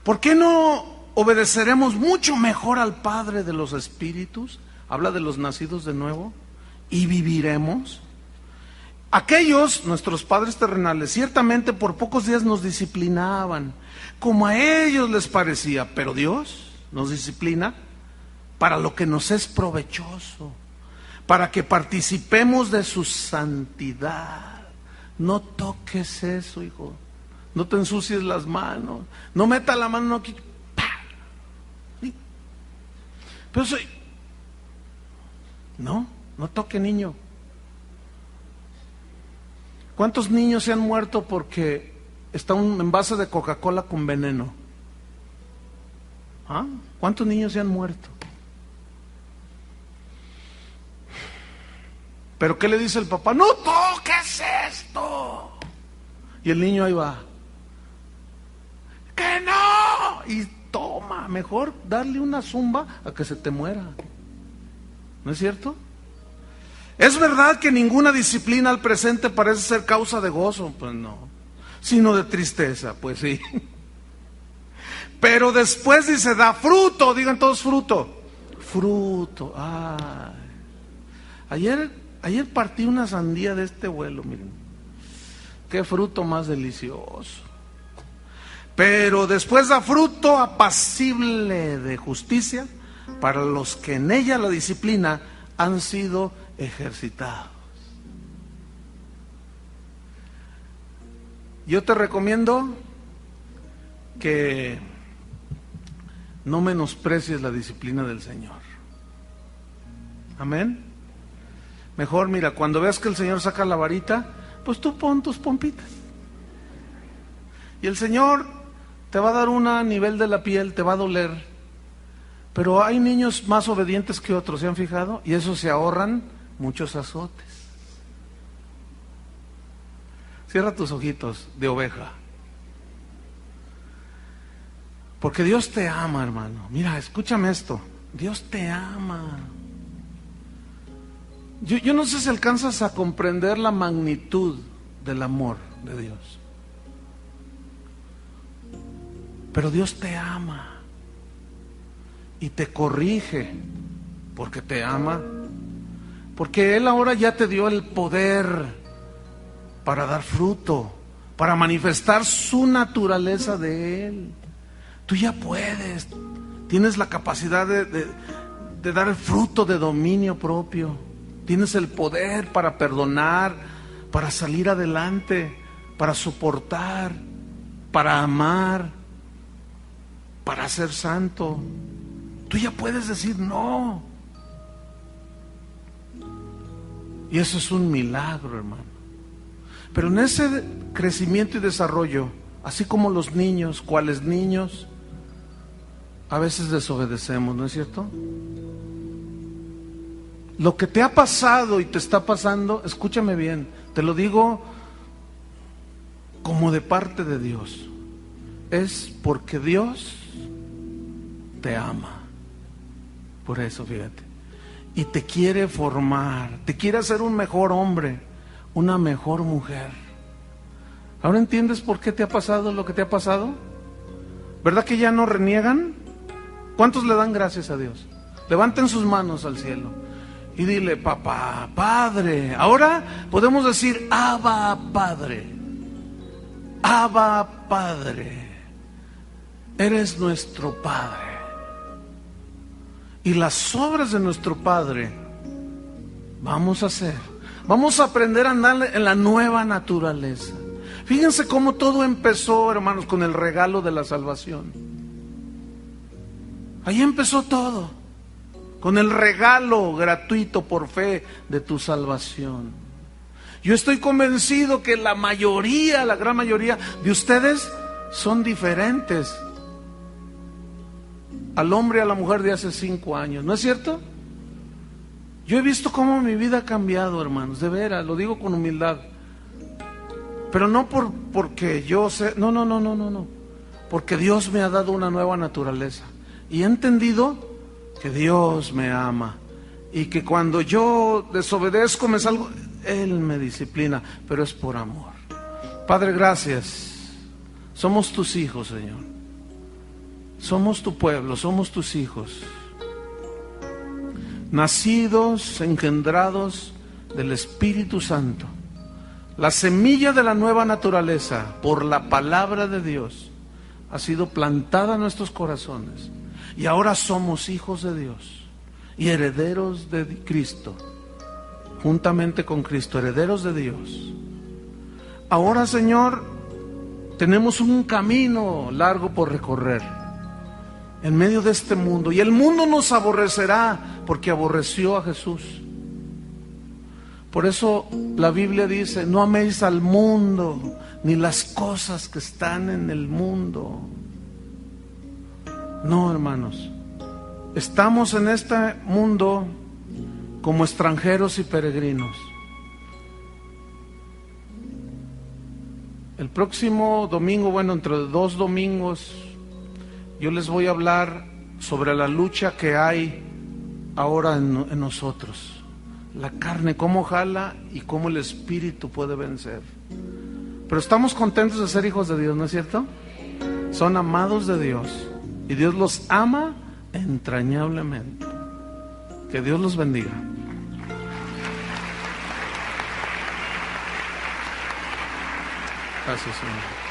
[SPEAKER 1] ¿Por qué no obedeceremos mucho mejor al Padre de los Espíritus? Habla de los nacidos de nuevo. Y viviremos. Aquellos, nuestros padres terrenales, ciertamente por pocos días nos disciplinaban, como a ellos les parecía, pero Dios nos disciplina para lo que nos es provechoso, para que participemos de su santidad. No toques eso, hijo. No te ensucies las manos. No meta la mano aquí. ¿Sí? Pero no toque, niño. ¿Cuántos niños se han muerto porque está un envase de Coca-Cola con veneno? ¿Ah? ¿Cuántos niños se han muerto? ¿Pero qué le dice el papá? ¡No toques esto! Y el niño ahí va. ¡Que no! Y toma, mejor darle una zumba a que se te muera. ¿No es cierto? ¿Es verdad que ninguna disciplina al presente parece ser causa de gozo? Pues no, sino de tristeza, pues sí. Pero después dice, da fruto, digan todos fruto. Fruto, Ayer partí una sandía de este vuelo, miren. Qué fruto más delicioso. Pero después da fruto apacible de justicia para los que en ella la disciplina han sido ejercitados. Yo te recomiendo que no menosprecies la disciplina del Señor. Amén. Mejor, mira, cuando veas que el Señor saca la varita, pues tú pon tus pompitas. Y el Señor te va a dar una a nivel de la piel, te va a doler. Pero hay niños más obedientes que otros, ¿se han fijado? Y eso se ahorran muchos azotes. Cierra tus ojitos de oveja. Porque Dios te ama, hermano. Mira, escúchame esto. Dios te ama. Yo no sé si alcanzas a comprender la magnitud del amor de Dios. Pero Dios te ama. Y te corrige porque te ama. Porque Él ahora ya te dio el poder para dar fruto, para manifestar su naturaleza de Él. Tú ya puedes, tienes la capacidad de dar el fruto de dominio propio. Tienes el poder para perdonar, para salir adelante, para soportar, para amar, para ser santo. Tú ya puedes decir no. Y eso es un milagro, hermano. Pero en ese crecimiento y desarrollo, así como los niños, ¿cuáles niños? A veces desobedecemos, ¿no es cierto? Lo que te ha pasado y te está pasando, escúchame bien, te lo digo como de parte de Dios, es porque Dios te ama. Por eso, fíjate. Y te quiere formar, te quiere hacer un mejor hombre, una mejor mujer. ¿Ahora entiendes por qué te ha pasado lo que te ha pasado? ¿Verdad que ya no reniegan? ¿Cuántos le dan gracias a Dios? Levanten sus manos al cielo y dile: papá, Padre. Ahora podemos decir: Abba, Padre. Abba, Padre. Eres nuestro Padre. Y las obras de nuestro Padre vamos a hacer. Vamos a aprender a andar en la nueva naturaleza. Fíjense cómo todo empezó, hermanos, con el regalo de la salvación. Ahí empezó todo, con el regalo gratuito por fe de tu salvación. Yo estoy convencido que la mayoría, la gran mayoría de ustedes son diferentes al hombre y a la mujer de hace 5 años, ¿no es cierto? Yo he visto cómo mi vida ha cambiado, hermanos, de veras, lo digo con humildad. Pero no porque yo sé, no. Porque Dios me ha dado una nueva naturaleza. Y he entendido que Dios me ama. Y que cuando yo desobedezco, me salgo, Él me disciplina, pero es por amor. Padre, gracias. Somos tus hijos, Señor. Somos tu pueblo, somos tus hijos. Nacidos, engendrados del Espíritu Santo. La semilla de la nueva naturaleza, por la palabra de Dios, ha sido plantada en nuestros corazones. Y ahora somos hijos de Dios y herederos de Cristo, juntamente con Cristo, herederos de Dios. Ahora, Señor, tenemos un camino largo por recorrer en medio de este mundo. Y el mundo nos aborrecerá porque aborreció a Jesús. Por eso la Biblia dice: no améis al mundo, ni las cosas que están en el mundo. No, hermanos, estamos en este mundo como extranjeros y peregrinos. El próximo domingo, bueno, entre 2 domingos, yo les voy a hablar sobre la lucha que hay ahora en nosotros. La carne, cómo jala y cómo el espíritu puede vencer. Pero estamos contentos de ser hijos de Dios, ¿no es cierto? Son amados de Dios y Dios los ama entrañablemente. Que Dios los bendiga. Gracias, Señor.